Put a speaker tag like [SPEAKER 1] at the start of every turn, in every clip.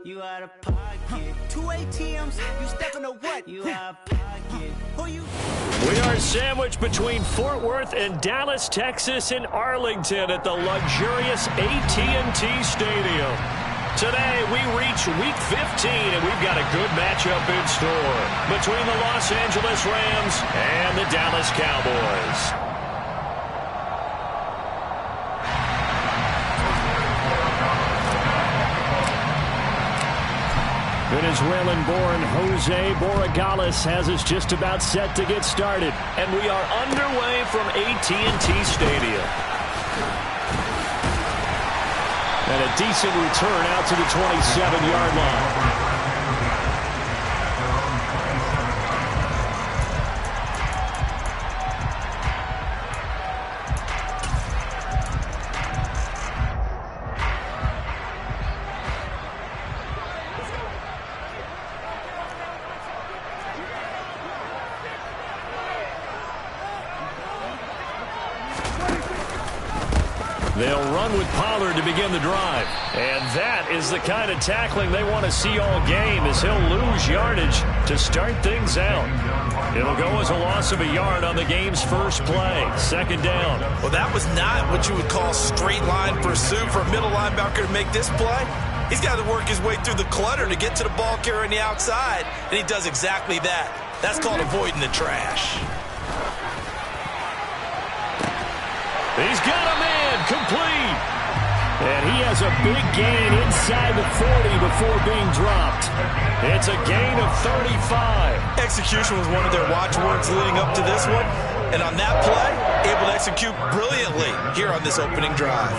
[SPEAKER 1] You out of pocket. 2 ATMs, you stepping to what? You out of pocket. Who you?
[SPEAKER 2] We are sandwiched between Fort Worth and Dallas, Texas, and Arlington at the luxurious AT&T Stadium. Today, we reach Week 15, and we've got a good matchup in store between the Los Angeles Rams and the Dallas Cowboys. Venezuelan-born Jose Borregales has us just about set to get started. And we are underway from AT&T Stadium. And a decent return out to the 27-yard line. They'll run with Pollard to begin the drive. And that is the kind of tackling they want to see all game, as he'll lose yardage to start things out. It'll go as a loss of a yard on the game's first play. Second down.
[SPEAKER 3] Well, that was not what you would call straight line pursuit for a middle linebacker to make this play. He's got to work his way through the clutter to get to the ball carrier on the outside, and he does exactly that. That's called avoiding the trash.
[SPEAKER 2] He's got a man complete. And he has a big gain inside the 40 before being dropped. It's a gain of 35.
[SPEAKER 3] Execution was one of their watchwords leading up to this one. And on that play, able to execute brilliantly here on this opening drive.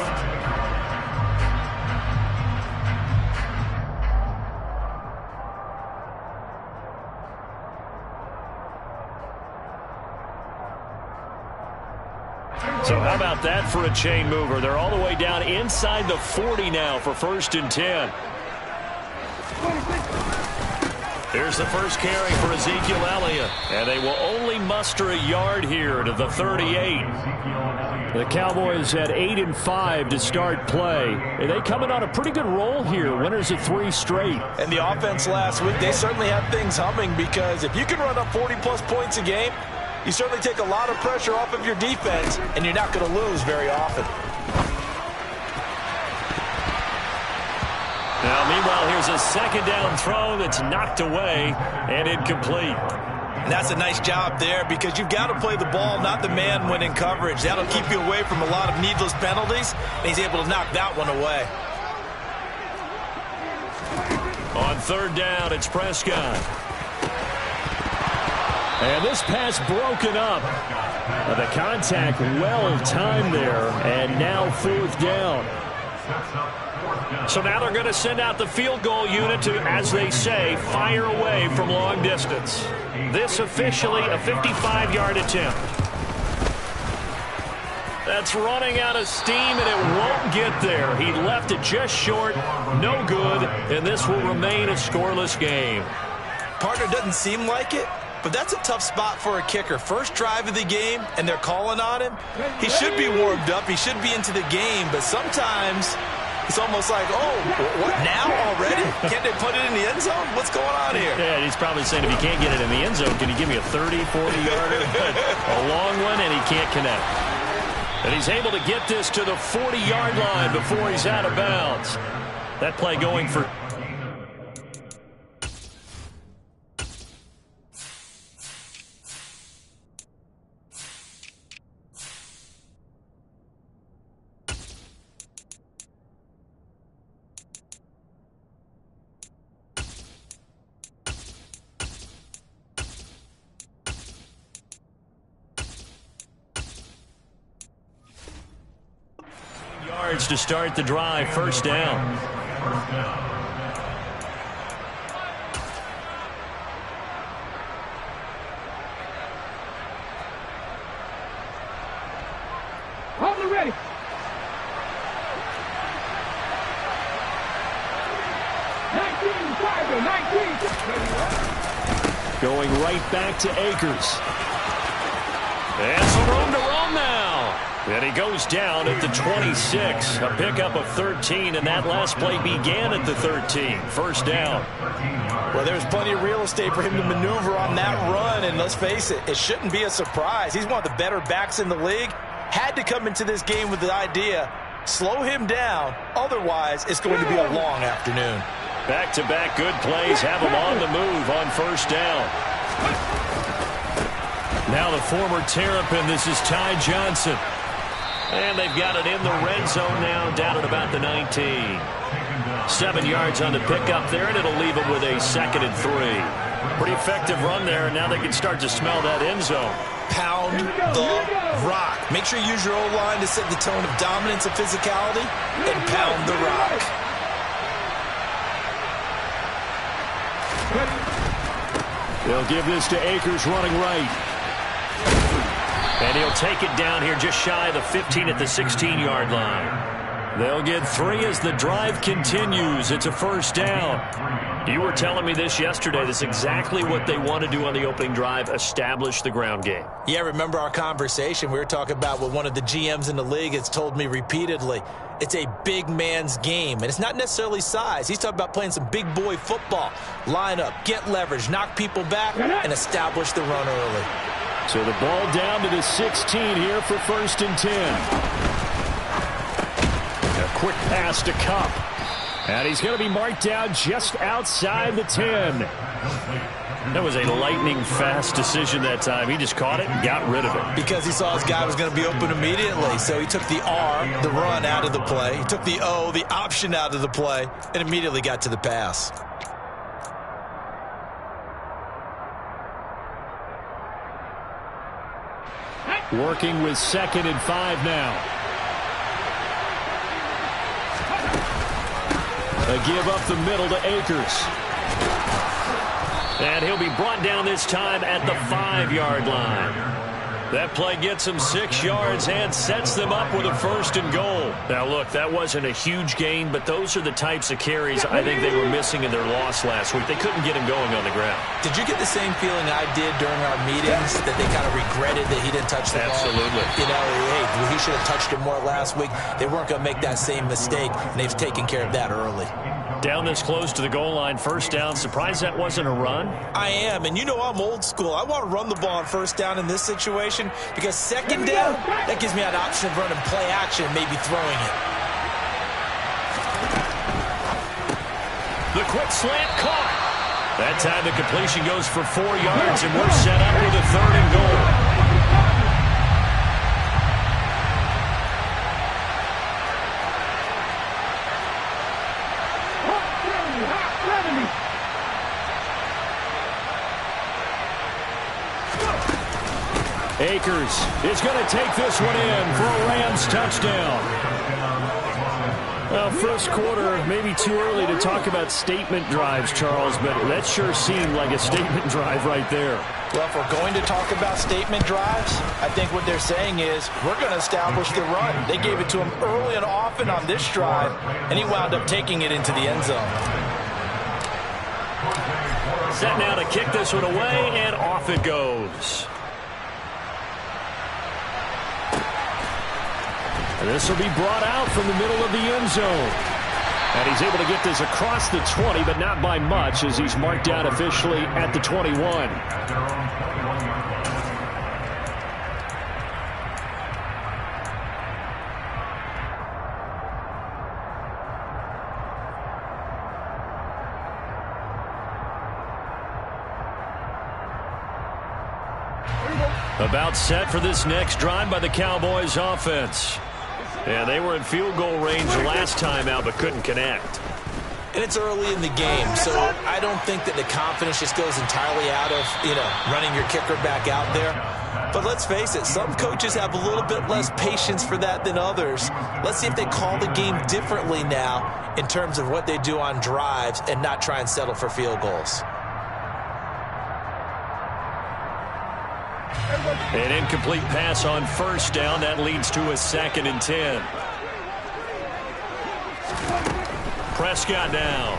[SPEAKER 2] So how about that for a chain mover? They're all the way down inside the 40 now for 1st and 10. Here's the first carry for Ezekiel Elliott. And they will only muster a yard here to the 38. The Cowboys had 8 and 5 to start play. And they coming on a pretty good roll here. Winners of 3 straight.
[SPEAKER 3] And the offense last week, they certainly have things humming, because if you can run up 40-plus points a game, you certainly take a lot of pressure off of your defense, and you're not going to lose very often.
[SPEAKER 2] Now, meanwhile, here's a second down throw that's knocked away and incomplete.
[SPEAKER 3] And that's a nice job there, because you've got to play the ball, not the man when in coverage. That'll keep you away from a lot of needless penalties, and he's able to knock that one away.
[SPEAKER 2] On 3rd down, it's Prescott. And this pass broken up. The contact well timed there, and now 4th down. So now they're going to send out the field goal unit to, as they say, fire away from long distance. This officially a 55-yard attempt. That's running out of steam, and it won't get there. He left it just short, no good, and this will remain a scoreless game.
[SPEAKER 3] Partner, doesn't seem like it, but that's a tough spot for a kicker. First drive of the game, and they're calling on him. He should be warmed up. He should be into the game, but sometimes it's almost like, oh, what, now already? Can't they put it in the end zone? What's going on here?
[SPEAKER 2] Yeah, he's probably saying, if you can't get it in the end zone, can you give me a 30, 40-yarder? A long one, and he can't connect. And he's able to get this to the 40-yard line before he's out of bounds. That play going for... to start the drive. 1st down.
[SPEAKER 4] Hold it ready.
[SPEAKER 2] Going right back to Akers. And some room to run now. And he goes down at the 26. A pickup of 13, and that last play began at the 13. First down.
[SPEAKER 3] Well, there's plenty of real estate for him to maneuver on that run, and let's face it, it shouldn't be a surprise. He's one of the better backs in the league. Had to come into this game with the idea, slow him down, otherwise it's going to be a long afternoon.
[SPEAKER 2] Back-to-back good plays have him on the move on first down. Now the former Terrapin, this is Ty Johnson. And they've got it in the red zone now, down at about the 19. 7 yards on the pickup there, and it'll leave them with a 2nd and 3. Pretty effective run there, and now they can start to smell that end zone.
[SPEAKER 3] Pound the rock. Make sure you use your O-line to set the tone of dominance and physicality, and pound the rock.
[SPEAKER 2] They'll give this to Akers running right. And he'll take it down here just shy of the 15 at the 16-yard line. They'll get 3 as the drive continues. It's a first down. You were telling me this yesterday. That's exactly what they want to do on the opening drive, establish the ground game.
[SPEAKER 3] Yeah, remember our conversation. We were talking about what one of the GMs in the league has told me repeatedly. It's a big man's game, and it's not necessarily size. He's talking about playing some big boy football. Line up, get leverage, knock people back, and establish the run early.
[SPEAKER 2] So the ball down to the 16 here for 1st and 10. A quick pass to Kupp. And he's going to be marked down just outside the 10. That was a lightning-fast decision that time. He just caught it and got rid of it.
[SPEAKER 3] Because he saw his guy was going to be open immediately. So he took the R, the run, out of the play. He took the O, the option, out of the play, and immediately got to the pass.
[SPEAKER 2] Working with 2nd and 5 now. A give up the middle to Akers. And he'll be brought down this time at the 5-yard line. That play gets him 6 yards and sets them up with a 1st and goal. Now, look, that wasn't a huge gain, but those are the types of carries I think they were missing in their loss last week. They couldn't get him going on the ground.
[SPEAKER 3] Did you get the same feeling I did during our meetings, that they kind of regretted that he didn't touch the ball?
[SPEAKER 2] Absolutely.
[SPEAKER 3] You know, hey, he should have touched it more last week. They weren't going to make that same mistake, and they've taken care of that early.
[SPEAKER 2] Down this close to the goal line, first down. Surprised that wasn't a run?
[SPEAKER 3] I am, and you know I'm old school. I want to run the ball on first down in this situation because 2nd down, that gives me an option of running play action, maybe throwing it.
[SPEAKER 2] The quick slant caught. That time the completion goes for 4 yards, and we're set up with a 3rd and goal. Akers is going to take this one in for a Rams touchdown. Well, first quarter, maybe too early to talk about statement drives, Charles, but that sure seemed like a statement drive right there.
[SPEAKER 3] Well, if we're going to talk about statement drives, I think what they're saying is we're going to establish the run. They gave it to him early and often on this drive, and he wound up taking it into the end zone.
[SPEAKER 2] Set now to kick this one away, and off it goes. And this will be brought out from the middle of the end zone. And he's able to get this across the 20, but not by much, as he's marked down officially at the 21. About set for this next drive by the Cowboys offense. Yeah, they were in field goal range last time out, but couldn't connect.
[SPEAKER 3] And it's early in the game, so I don't think that the confidence just goes entirely out of, running your kicker back out there. But let's face it, some coaches have a little bit less patience for that than others. Let's see if they call the game differently now in terms of what they do on drives and not try and settle for field goals.
[SPEAKER 2] An incomplete pass on first down. That leads to a 2nd and 10. Prescott now.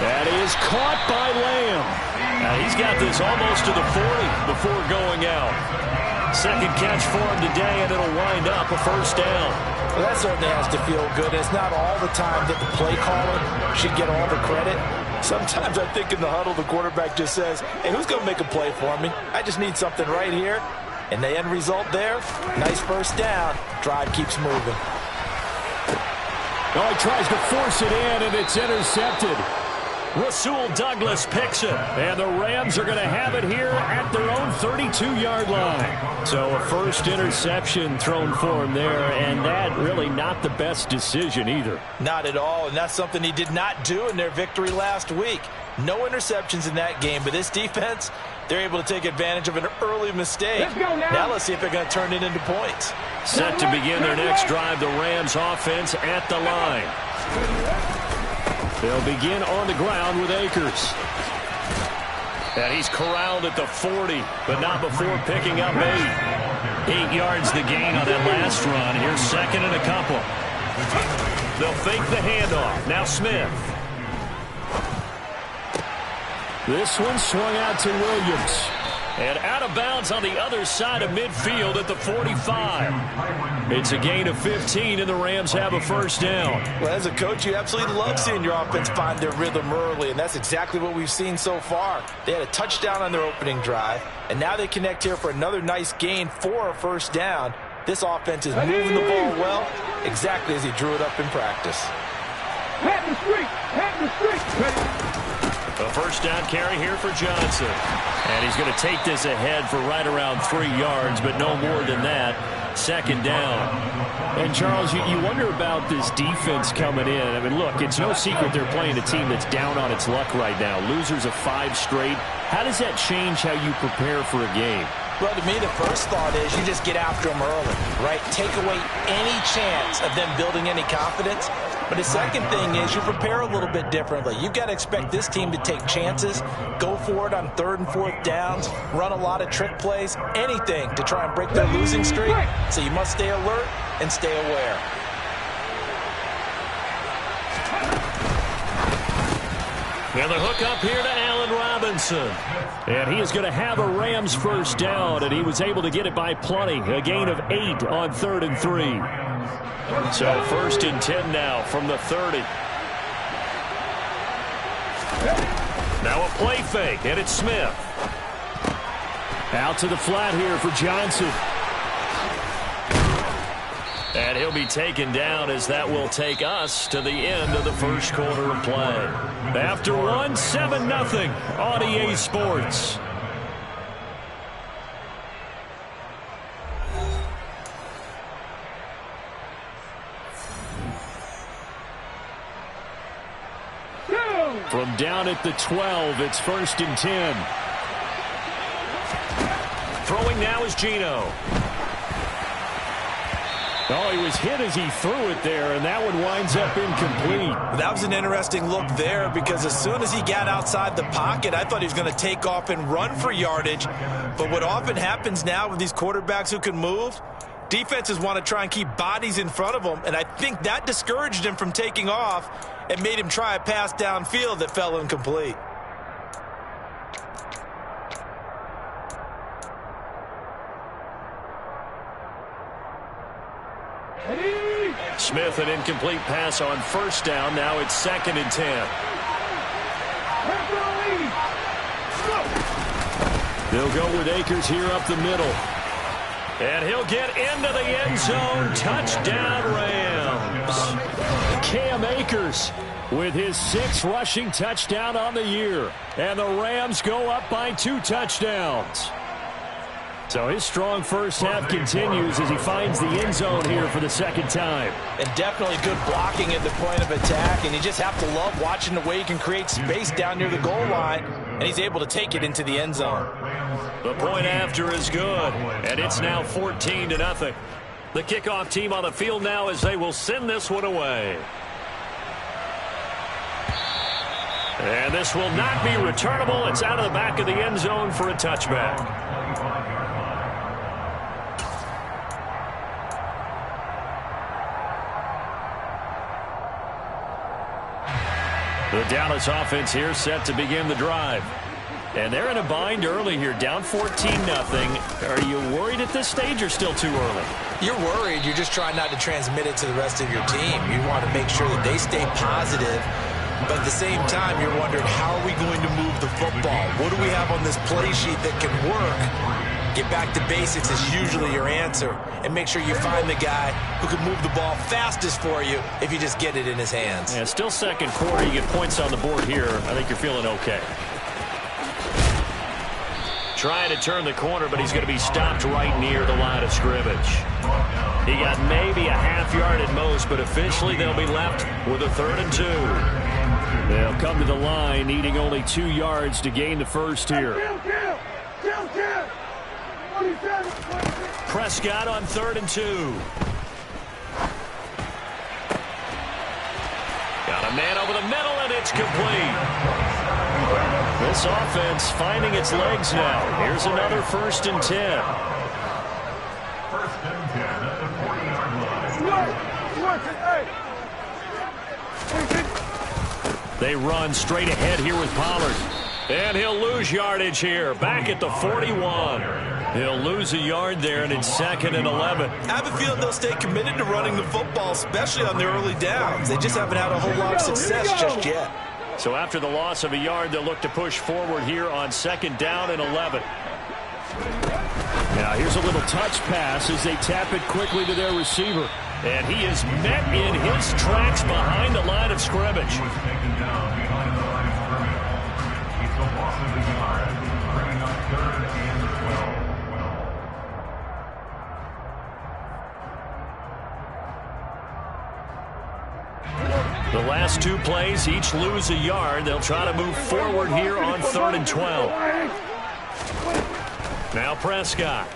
[SPEAKER 2] That is caught by Lamb. Now he's got this almost to the 40 before going out. Second catch for him today, and it'll wind up a first down.
[SPEAKER 3] Well, that certainly has to feel good. It's not all the time that the play caller should get all the credit. Sometimes I think in the huddle, the quarterback just says, hey, who's going to make a play for me? I just need something right here. And the end result there, nice first down. Drive keeps moving.
[SPEAKER 2] Oh, he tries to force it in, and it's intercepted. Rasul Douglas picks it, and the Rams are going to have it here at their own 32-yard line. So a first interception thrown for him there, and that really not the best decision either.
[SPEAKER 3] Not at all, and that's something he did not do in their victory last week. No interceptions in that game, but this defense, they're able to take advantage of an early mistake.
[SPEAKER 4] Let's go now.
[SPEAKER 3] Now let's see if they're going to turn it into points.
[SPEAKER 2] Set to begin their next drive, the Rams offense at the line. They'll begin on the ground with Akers. And he's corralled at the 40, but not before picking up 8. 8 yards the gain on that last run. Here's second and a couple. They'll fake the handoff. Now Smith. This one swung out to Williams. And out of bounds on the other side of midfield at the 45. It's a gain of 15, and the Rams have a first down.
[SPEAKER 3] Well, as a coach, you absolutely love seeing your offense find their rhythm early, and that's exactly what we've seen so far. They had a touchdown on their opening drive, and now they connect here for another nice gain for a first down. This offense is moving the ball well, exactly as he drew it up in practice.
[SPEAKER 4] Pat the street.
[SPEAKER 2] A first down carry here for Johnson. And he's going to take this ahead for right around 3 yards, but no more than that. Second down. And, Charles, you wonder about this defense coming in. I mean, look, it's no secret they're playing a team that's down on its luck right now. Losers of 5 straight. How does that change how you prepare for a game?
[SPEAKER 3] Well, to me, the first thought is you just get after them early, right? Take away any chance of them building any confidence. But the second thing is you prepare a little bit differently. You've got to expect this team to take chances, go for it on 3rd and 4th downs, run a lot of trick plays, anything to try and break their losing streak. So you must stay alert and stay aware.
[SPEAKER 2] And the hook up here to Allen Robinson. And he is going to have a Rams first down, and he was able to get it by plenty. A gain of 8 on 3rd and 3. So first and 10 now from the 30. Now a play fake, and it's Smith. Out to the flat here for Johnson. And he'll be taken down as that will take us to the end of the first quarter of play. After one, 7-0 on EA Sports. From down at the 12, it's first and 10. Throwing now is Geno. Oh, he was hit as he threw it there, and that one winds up incomplete.
[SPEAKER 3] That was an interesting look there because as soon as he got outside the pocket, I thought he was going to take off and run for yardage. But what often happens now with these quarterbacks who can move, defenses want to try and keep bodies in front of them, and I think that discouraged him from taking off and made him try a pass downfield that fell incomplete.
[SPEAKER 2] Smith, an incomplete pass on first down. Now it's 2nd and 10. They'll go with Akers here up the middle. And he'll get into the end zone. Touchdown, Rams. Cam Akers with his 6th rushing touchdown on the year. And the Rams go up by 2 touchdowns. So his strong first half continues as he finds the end zone here for the 2nd time.
[SPEAKER 3] And definitely good blocking at the point of attack, and you just have to love watching the way he can create space down near the goal line, and he's able to take it into the end zone.
[SPEAKER 2] The point after is good, and it's now 14-0. The kickoff team on the field now as they will send this one away. And this will not be returnable. It's out of the back of the end zone for a touchback. The Dallas offense here set to begin the drive. And they're in a bind early here, down 14-0. Are you worried at this stage or still too early?
[SPEAKER 3] You're worried. You're just trying not to transmit it to the rest of your team. You want to make sure that they stay positive. But at the same time, you're wondering, how are we going to move the football? What do we have on this play sheet that can work? Get back to basics is usually your answer. And make sure you find the guy who can move the ball fastest for you if you just get it in his hands.
[SPEAKER 2] Yeah, still second quarter. You get points on the board here. I think you're feeling okay. Trying to turn the corner, but he's going to be stopped right near the line of scrimmage. He got maybe a half yard at most, but officially they'll be left with a 3rd and 2. They'll come to the line, needing only 2 yards to gain the first here. Prescott on 3rd and 2. Got a man over the middle, and it's complete. This offense finding its legs now. Here's another 1st and 10.
[SPEAKER 4] 1st and 10 at the 40-yard line.
[SPEAKER 2] They run straight ahead here with Pollard. And he'll lose yardage here. Back at the 41. He'll lose a yard there, and it's 2nd and 11.
[SPEAKER 3] I have a feeling they'll stay committed to running the football, especially on their early downs. They just haven't had a whole lot of success just yet.
[SPEAKER 2] So after the loss of a yard, they'll look to push forward here on 2nd down and 11. Now here's a little touch pass as they tap it quickly to their receiver. And he is met in his tracks behind the line of scrimmage.
[SPEAKER 4] He was taken down behind the line of scrimmage. He's the loss of a yard, bringing up 3rd and 12.
[SPEAKER 2] The last 2 plays each lose a yard. They'll try to move forward here on 3rd and 12. Now Prescott.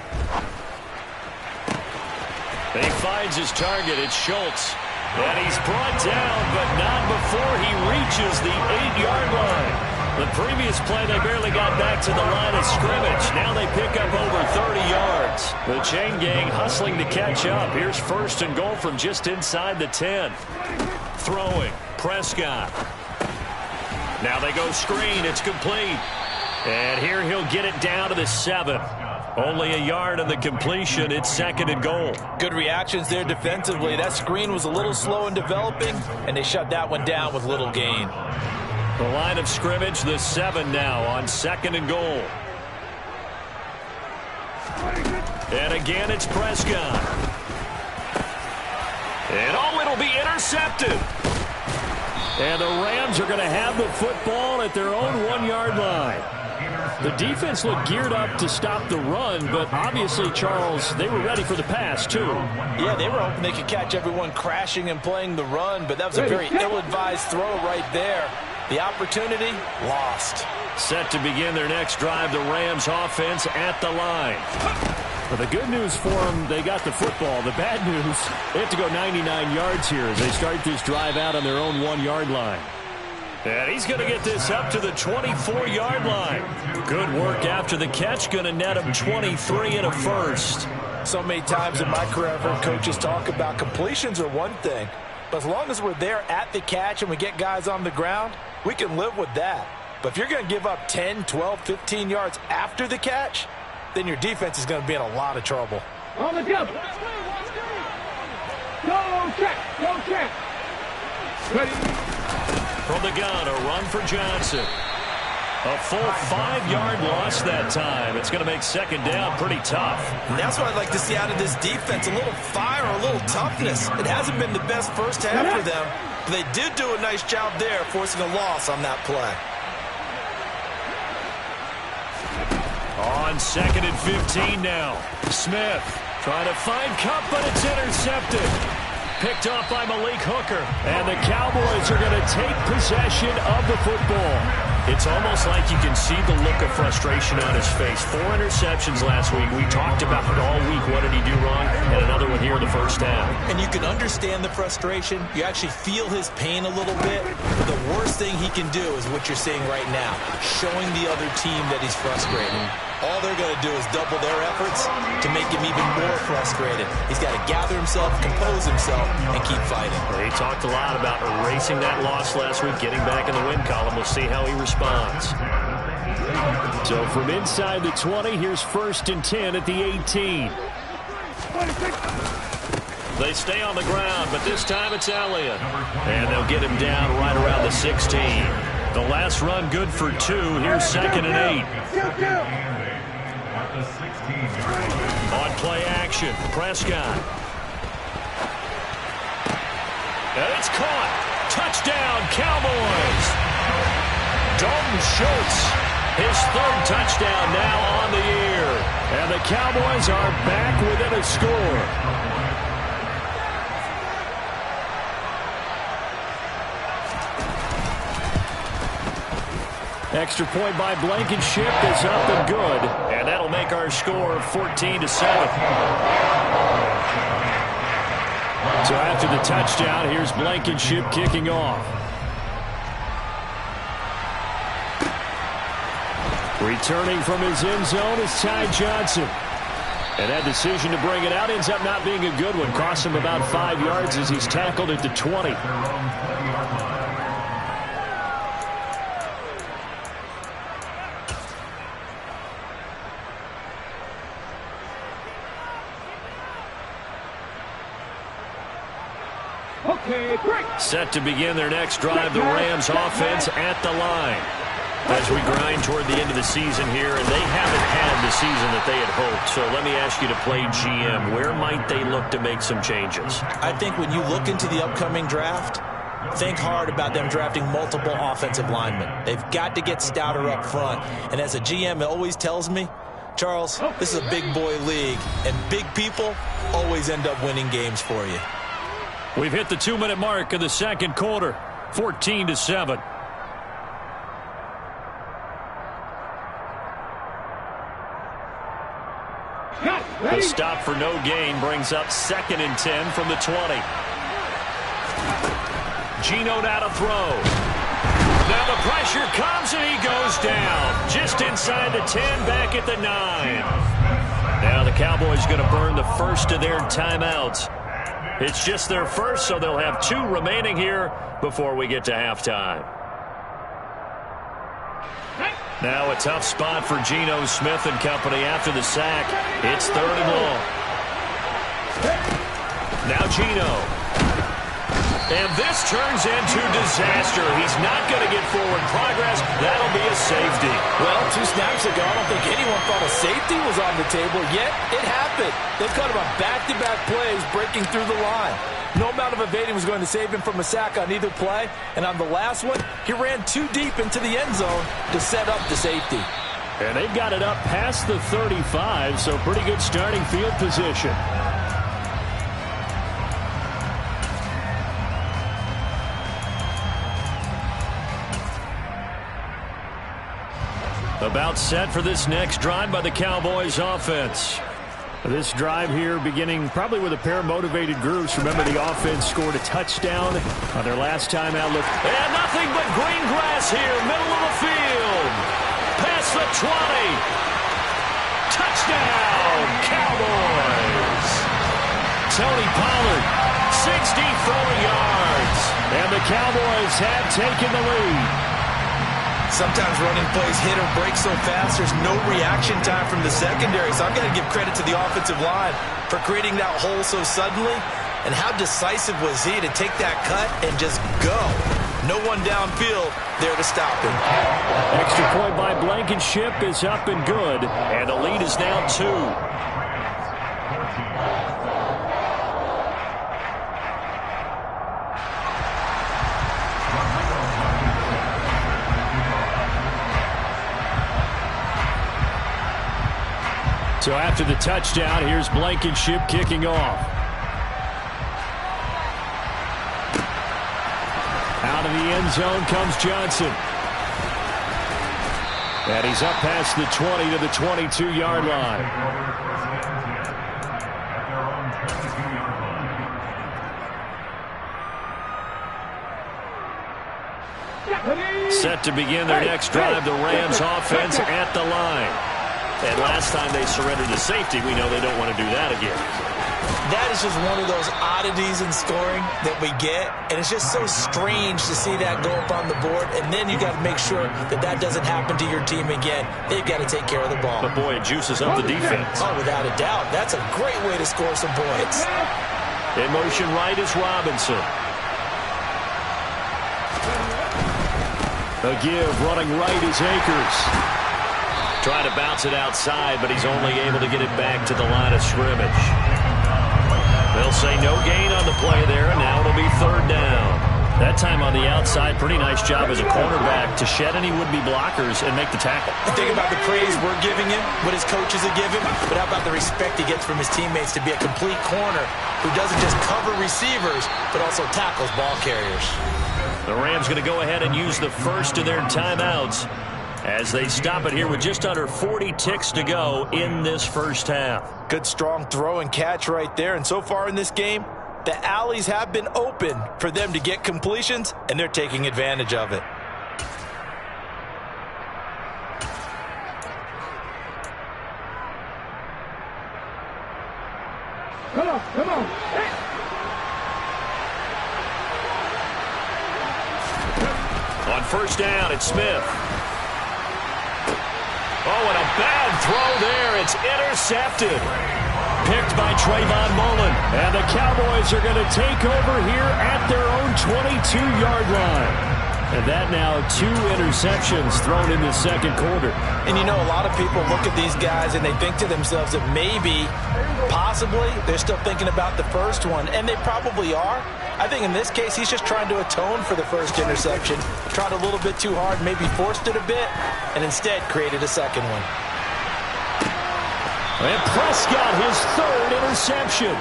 [SPEAKER 2] He finds his target. It's Schultz. And he's brought down, but not before he reaches the 8-yard line. The previous play, they barely got back to the line of scrimmage. Now they pick up over 30 yards. The chain gang hustling to catch up. Here's 1st and goal from just inside the 10. Throwing. Prescott. Now they go screen. It's complete. And here he'll get it down to the 7. Only a yard on the completion. It's 2nd and goal.
[SPEAKER 3] Good reactions there defensively. That screen was a little slow in developing, and they shut that one down with little gain.
[SPEAKER 2] The line of scrimmage, the 7 now on 2nd and goal. And again, it's Prescott. And it'll be intercepted. And the Rams are going to have the football at their own 1-yard line. The defense looked geared up to stop the run, but obviously, Charles, they were ready for the pass, too.
[SPEAKER 3] Yeah, they were hoping they could catch everyone crashing and playing the run, but that was a very ill-advised throw right there. The opportunity, lost.
[SPEAKER 2] Set to begin their next drive, the Rams offense at the line. Well, the good news for them, they got the football. The bad news, they have to go 99 yards here as they start this drive out on their own 1-yard line. And he's going to get this up to the 24-yard line. Good work after the catch. Going to net him 23 and a first.
[SPEAKER 3] So many times in my career, I've heard coaches talk about completions are one thing. But as long as we're there at the catch and we get guys on the ground, we can live with that. But if you're going to give up 10, 12, 15 yards after the catch, then your defense is going to be in a lot of trouble.
[SPEAKER 4] On the jump. Go check. Go check. Ready.
[SPEAKER 2] From the gun, a run for Johnson. A full 5-yard loss that time. It's going to make 2nd down pretty tough.
[SPEAKER 3] And that's what I'd like to see out of this defense, a little fire, a little toughness. It hasn't been the best first half for them, but they did do a nice job there, forcing a loss on that play.
[SPEAKER 2] On 2nd and 15 now. Smith trying to find Kupp, but it's intercepted. Picked off by Malik Hooker. And the Cowboys are going to take possession of the football. It's almost like you can see the look of frustration on his face. 4 interceptions last week. We talked about it all week. What did he do wrong? And another one here in the first half.
[SPEAKER 3] And you can understand the frustration. You actually feel his pain a little bit. But the worst thing he can do is what you're seeing right now, showing the other team that he's frustrated. All they're going to do is double their efforts to make him even more frustrated. He's got to gather himself, compose himself, and keep fighting.
[SPEAKER 2] He talked a lot about erasing that loss last week, getting back in the win column. We'll see how he responds. So from inside the 20, here's 1st and 10 at the 18. They stay on the ground, but this time it's Elliott. And they'll get him down right around the 16. The last run good for 2. Here's 2nd and 8. On play action, Prescott. And it's caught. Touchdown, Cowboys. Dalton Schultz, his 3rd touchdown now on the year. And the Cowboys are back within a score. Extra point by Blankenship is up and good. And that'll make our score 14-7. So after the touchdown, here's Blankenship kicking off. Returning from his end zone is Ty Johnson. And that decision to bring it out ends up not being a good one. Costs him about 5 yards as he's tackled at the 20. Set to begin their next drive, the Rams offense at the line. As we grind toward the end of the season here, and they haven't had the season that they had hoped. So let me ask you to play GM. Where might they look to make some changes?
[SPEAKER 3] I think when you look into the upcoming draft, think hard about them drafting multiple offensive linemen. They've got to get stouter up front. And as a GM, it always tells me, Charles, this is a big boy league, and big people always end up winning games for you.
[SPEAKER 2] We've hit the 2-minute mark of the second quarter, 14-7. The stop for no gain brings up 2nd and 10 from the 20. Geno now to throw. Now the pressure comes and he goes down. Just inside the 10, back at the 9. Now the Cowboys going to burn the first of their timeouts. It's just their first, so they'll have 2 remaining here before we get to halftime. Now a tough spot for Geno Smith and company after the sack. It's 3rd and long. Now Geno. And this turns into disaster. He's not going to get forward progress. That'll be a safety.
[SPEAKER 3] Well, 2 snaps ago, I don't think anyone thought a safety was on the table, yet it happened. They've got him on back-to-back plays breaking through the line. No amount of evading was going to save him from a sack on either play. And on the last one, he ran too deep into the end zone to set up the safety.
[SPEAKER 2] And they've got it up past the 35, so pretty good starting field position. About set for this next drive by the Cowboys offense. This drive here beginning probably with a pair of motivated groups. Remember, the offense scored a touchdown on their last time out. Look, and nothing but green grass here, middle of the field. Past the 20. Touchdown, Cowboys. Tony Pollard, 64 yards. And the Cowboys have taken the lead.
[SPEAKER 3] Sometimes running plays hit or break so fast, there's no reaction time from the secondary. So I've got to give credit to the offensive line for creating that hole so suddenly. And how decisive was he to take that cut and just go? No one downfield there to stop him.
[SPEAKER 2] Extra point by Blankenship is up and good. And the lead is now 2. So after the touchdown, here's Blankenship kicking off. Out of the end zone comes Johnson. And he's up past the 20 to the 22-yard line. Set to begin their next drive, the Rams offense at the line. And last time they surrendered to safety, we know they don't want to do that again.
[SPEAKER 3] That is just one of those oddities in scoring that we get, and it's just so strange to see that go up on the board, and then you got to make sure that that doesn't happen to your team again. They've got to take care of the ball.
[SPEAKER 2] But, boy, it juices up the defense.
[SPEAKER 3] Oh, without a doubt. That's a great way to score some points.
[SPEAKER 2] In motion right is Robinson. A give running right is Akers. Trying to bounce it outside, but he's only able to get it back to the line of scrimmage. They'll say no gain on the play there, and now it'll be third down. That time on the outside, pretty nice job as a cornerback to shed any would-be blockers and make the tackle.
[SPEAKER 3] Think about the praise we're giving him, what his coaches are giving, but how about the respect he gets from his teammates to be a complete corner who doesn't just cover receivers, but also tackles ball carriers.
[SPEAKER 2] The Rams going to go ahead and use the first of their timeouts as they stop it here with just under 40 ticks to go in this first half.
[SPEAKER 3] Good strong throw and catch right there, and so far in this game, the alleys have been open for them to get completions, and they're taking advantage of it.
[SPEAKER 5] Come on.
[SPEAKER 2] On first down, it's Smith. Oh, and a bad throw there. It's intercepted. Picked by Trayvon Mullen. And the Cowboys are going to take over here at their own 22-yard line. And that now 2 interceptions thrown in the second quarter.
[SPEAKER 3] And you know, a lot of people look at these guys and they think to themselves that maybe, possibly, they're still thinking about the first one. And they probably are. I think in this case, he's just trying to atone for the first interception. Tried a little bit too hard, maybe forced it a bit, and instead created a second one.
[SPEAKER 2] And Prescott, his third interception.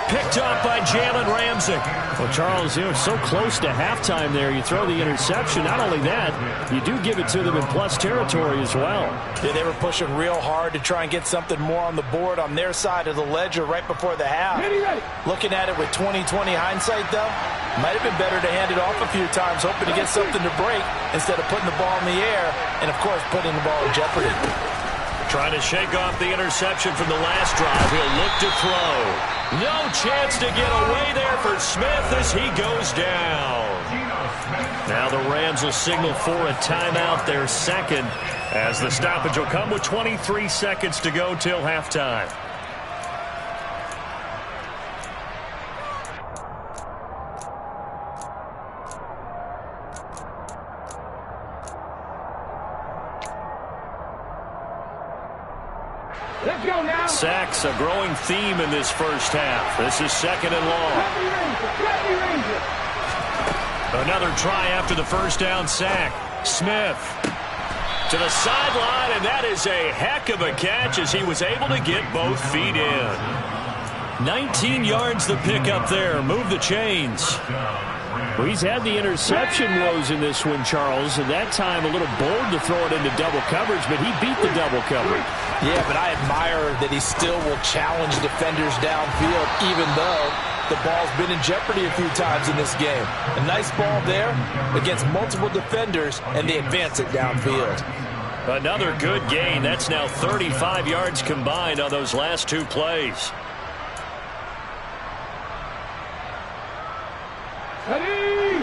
[SPEAKER 2] Picked up by Jalen Ramsey.
[SPEAKER 6] Well, Charles, so close to halftime there. You throw the interception. Not only that, you do give it to them in plus territory as well.
[SPEAKER 3] Yeah, they were pushing real hard to try and get something more on the board on their side of the ledger right before the half. Looking at it with 20/20 hindsight, though, might have been better to hand it off a few times, hoping to get something to break instead of putting the ball in the air and, of course, putting the ball in jeopardy.
[SPEAKER 2] Trying to shake off the interception from the last drive. He'll look to throw. No chance to get away there for Smith as he goes down. Now the Rams will signal for a timeout, their second, as the stoppage will come with 23 seconds to go till halftime.
[SPEAKER 5] Let's go now.
[SPEAKER 2] Sacks, a growing theme in this first half. This is second and long. Another try after the first down sack. Smith to the sideline, and that is a heck of a catch as he was able to get both feet in. 19 yards the pick up there. Move the chains.
[SPEAKER 6] Well, he's had the interception woes in this one, Charles, and that time a little bold to throw it into double coverage, but he beat the double coverage.
[SPEAKER 3] Yeah, but I admire that he still will challenge defenders downfield, even though the ball's been in jeopardy a few times in this game. A nice ball there against multiple defenders, and they advance it downfield.
[SPEAKER 2] Another good gain. That's now 35 yards combined on those last 2 plays.
[SPEAKER 5] Ready?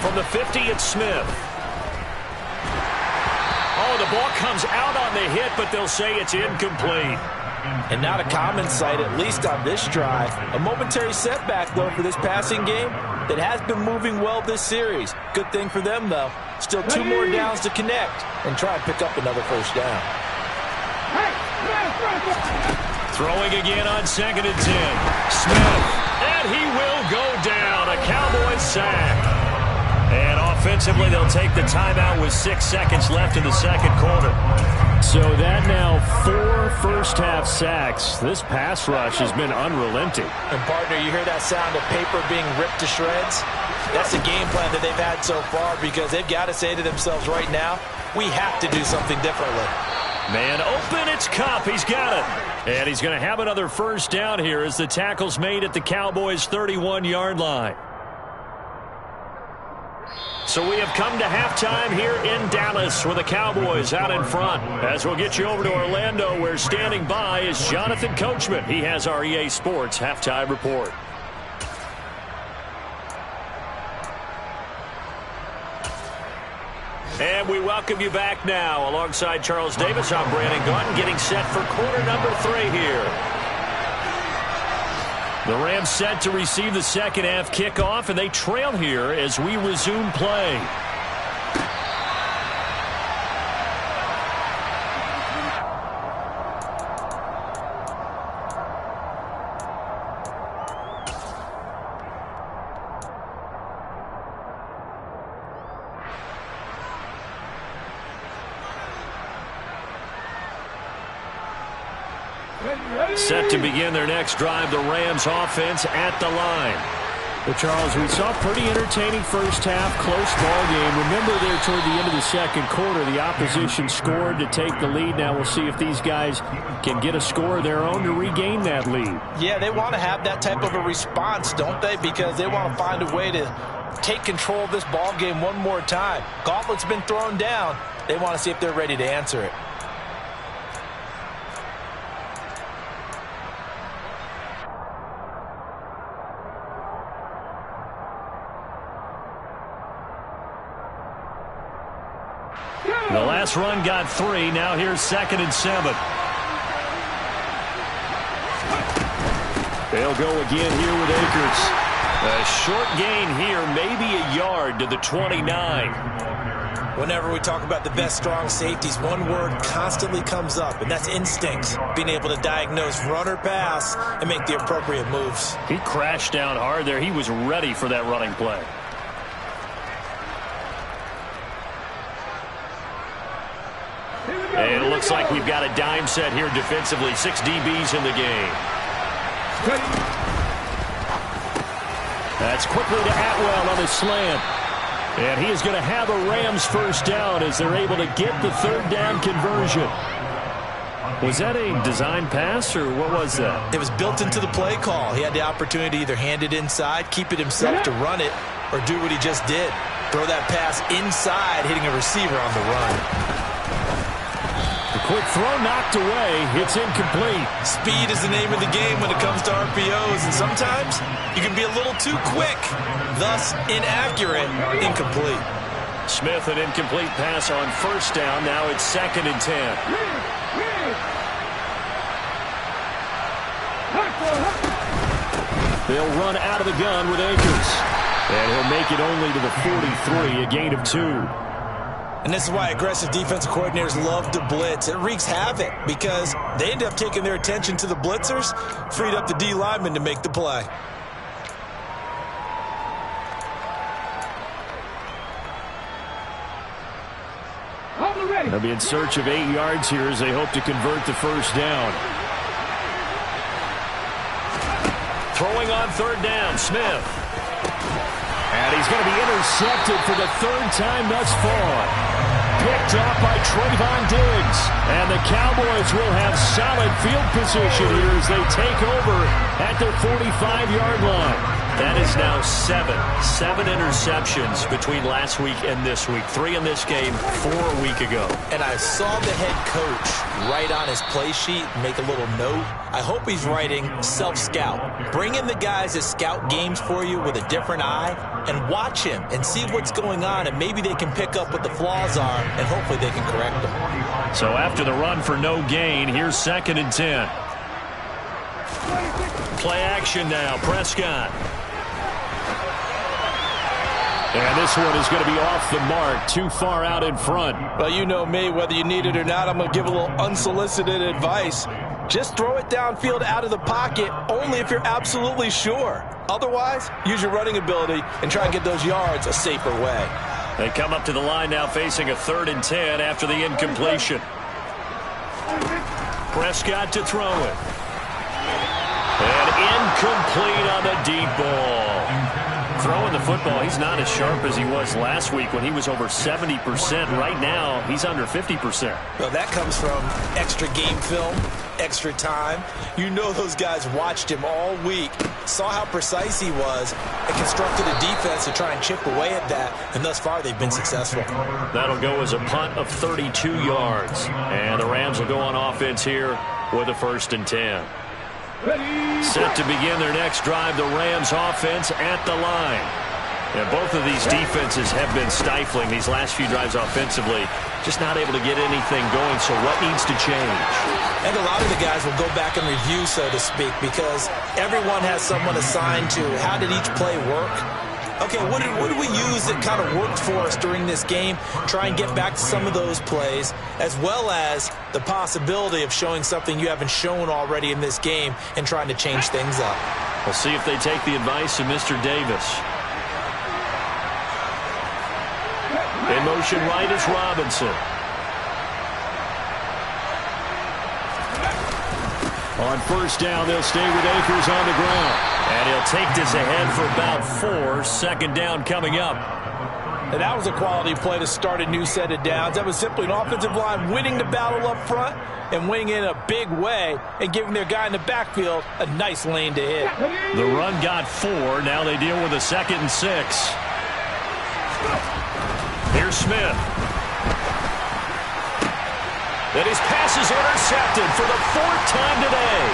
[SPEAKER 2] From the 50, it's Smith. Oh, the ball comes out on the hit, but they'll say it's incomplete.
[SPEAKER 3] And not a common sight, at least on this drive. A momentary setback, though, for this passing game that has been moving well this series. Good thing for them, though. Still 2 more downs to connect and try and pick up another first down.
[SPEAKER 2] Throwing again on 2nd and 10. Smith, and he will go down. A Cowboys sack. And offensively, they'll take the timeout with 6 seconds left in the second quarter.
[SPEAKER 6] So that now 4 first-half sacks. This pass rush has been unrelenting.
[SPEAKER 3] And, partner, you hear that sound of paper being ripped to shreds? That's the game plan that they've had so far because they've got to say to themselves right now, we have to do something differently.
[SPEAKER 2] Man open, it's Kupp. He's got it. And he's going to have another first down here as the tackle's made at the Cowboys' 31-yard line. So we have come to halftime here in Dallas with the Cowboys out in front. As we'll get you over to Orlando, where standing by is Jonathan Coachman. He has our EA Sports halftime report. And we welcome you back now. Alongside Charles Davis, I'm Brandon Gaudin, getting set for quarter number 3 here. The Rams set to receive the second half kickoff, and they trail here as we resume play. Set to begin their next drive, the Rams offense at the line.
[SPEAKER 6] Well, Charles, we saw a pretty entertaining first half, close ball game. Remember there toward the end of the second quarter, the opposition scored to take the lead. Now we'll see if these guys can get a score of their own to regain that lead.
[SPEAKER 3] Yeah, they want to have that type of a response, don't they? Because they want to find a way to take control of this ball game one more time. Gauntlet's been thrown down. They want to see if they're ready to answer it.
[SPEAKER 2] The last run got 3. Now here's 2nd and 7. They'll go again here with Akers. A short gain here, maybe a yard to the 29.
[SPEAKER 3] Whenever we talk about the best strong safeties, one word constantly comes up, and that's instincts. Being able to diagnose run or pass and make the appropriate moves.
[SPEAKER 2] He crashed down hard there. He was ready for that running play. And it looks like we've got a dime set here defensively. 6 DBs in the game. That's quickly to Atwell on the slant. And he is going to have a Rams first down as they're able to get the 3rd down conversion. Was that a design pass, or what was that?
[SPEAKER 3] It was built into the play call. He had the opportunity to either hand it inside, keep it himself to run it, or do what he just did. Throw that pass inside, hitting a receiver on the run.
[SPEAKER 2] The quick throw knocked away. It's incomplete.
[SPEAKER 3] Speed is the name of the game when it comes to RPOs, and sometimes you can be a little too quick, thus inaccurate, incomplete.
[SPEAKER 2] Smith, an incomplete pass on first down. Now it's 2nd and 10. They'll run out of the gun with Akers. And he'll make it only to the 43, a gain of 2.
[SPEAKER 3] And this is why aggressive defensive coordinators love to blitz. It wreaks havoc because they end up taking their attention to the blitzers, freed up the D lineman to make the play.
[SPEAKER 6] They'll be in search of 8 yards here as they hope to convert the first down.
[SPEAKER 2] Throwing on 3rd down, Smith. And he's going to be intercepted for the 3rd time thus far. Picked off by Trayvon Diggs. And the Cowboys will have solid field position here as they take over at their 45-yard line. That is now 7 interceptions between last week and this week. 3 in this game, 4 a week ago.
[SPEAKER 3] And I saw the head coach write on his play sheet, make a little note. I hope he's writing self-scout. Bring in the guys that scout games for you with a different eye and watch him and see what's going on, and maybe they can pick up what the flaws are, and hopefully they can correct them.
[SPEAKER 2] So after the run for no gain, here's 2nd and 10. Play action now, Prescott. And this one is going to be off the mark, too far out in front.
[SPEAKER 3] Well, you know me, whether you need it or not, I'm going to give a little unsolicited advice. Just throw it downfield out of the pocket only if you're absolutely sure. Otherwise, use your running ability and try and get those yards a safer way.
[SPEAKER 2] They come up to the line now facing a 3rd and 10 after the incompletion. Prescott to throw it. And incomplete on the deep ball. throwing the football, he's not as sharp as he was last week when he was over 70%. Right now, he's under 50%.
[SPEAKER 3] Well, that comes from extra game film, extra time. You know those guys watched him all week, saw how precise he was, and constructed a defense to try and chip away at that, and thus far they've been successful.
[SPEAKER 2] That'll go as a punt of 32 yards. And the Rams will go on offense here with a 1st and 10. Set to begin their next drive, the Rams offense at the line. And both of these defenses have been stifling these last few drives offensively. Just not able to get anything going, so what needs to change?
[SPEAKER 3] And a lot of the guys will go back and review, so to speak, because everyone has someone assigned to how did each play work. Okay, what did we use that kind of worked for us during this game? Try and get back to some of those plays, as well as the possibility of showing something you haven't shown already in this game and trying to change things up.
[SPEAKER 2] We'll see if they take the advice of Mr. Davis. In motion right is Robinson.
[SPEAKER 6] On 1st down, they'll stay with Akers on the ground.
[SPEAKER 2] And he'll take this ahead for about 4. 2nd down coming up.
[SPEAKER 3] And that was a quality play to start a new set of downs. That was simply an offensive line winning the battle up front and winning in a big way and giving their guy in the backfield a nice lane to hit.
[SPEAKER 2] The run got 4. Now they deal with a 2nd and 6. Here's Smith. And his pass is intercepted for the 4th time today.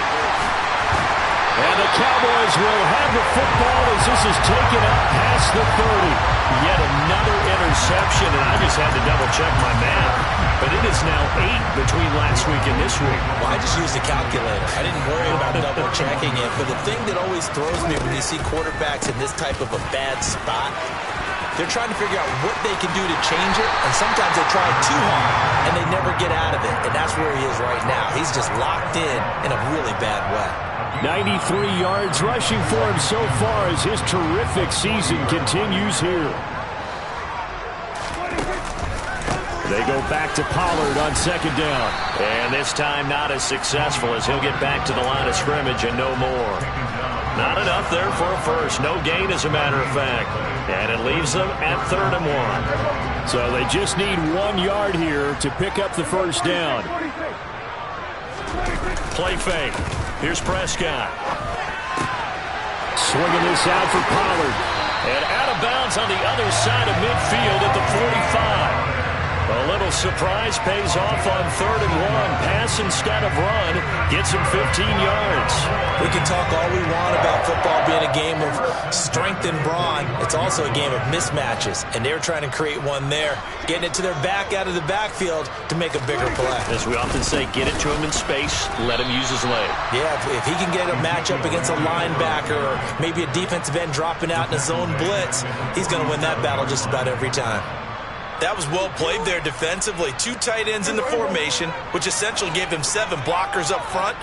[SPEAKER 6] And the Cowboys will have the football as this is taken out past the 30.
[SPEAKER 2] Yet another interception, and I just had to double-check my math. But it is now 8 between last week and this week.
[SPEAKER 3] Well, I just used a calculator. I didn't worry about double-checking it. But the thing that always throws me when you see quarterbacks in this type of a bad spot, they're trying to figure out what they can do to change it, and sometimes they try too hard, and they never get out of it. And that's where he is right now. He's just locked in a really bad way.
[SPEAKER 6] 93 yards rushing for him so far as his terrific season continues here. They go back to Pollard on 2nd down.
[SPEAKER 2] And this time not as successful as he'll get back to the line of scrimmage and no more. Not enough there for a first. No gain, as a matter of fact. And it leaves them at 3rd and 1.
[SPEAKER 6] So they just need 1 yard here to pick up the 1st down.
[SPEAKER 2] Play fake. Here's Prescott.
[SPEAKER 6] Swinging this out for Pollard.
[SPEAKER 2] And out of bounds on the other side of midfield at the 45. A little surprise pays off on 3rd and 1. Pass instead of run gets him 15 yards.
[SPEAKER 3] We can talk all we want about football being a game of strength and brawn. It's also a game of mismatches, and they're trying to create one there, getting it to their back out of the backfield to make a bigger play.
[SPEAKER 2] As we often say, get it to him in space, let him use his leg.
[SPEAKER 3] Yeah, if he can get a matchup against a linebacker or maybe a defensive end dropping out in a zone blitz, he's going to win that battle just about every time. That was well played there defensively. 2 tight ends in the formation, which essentially gave him 7 blockers up front.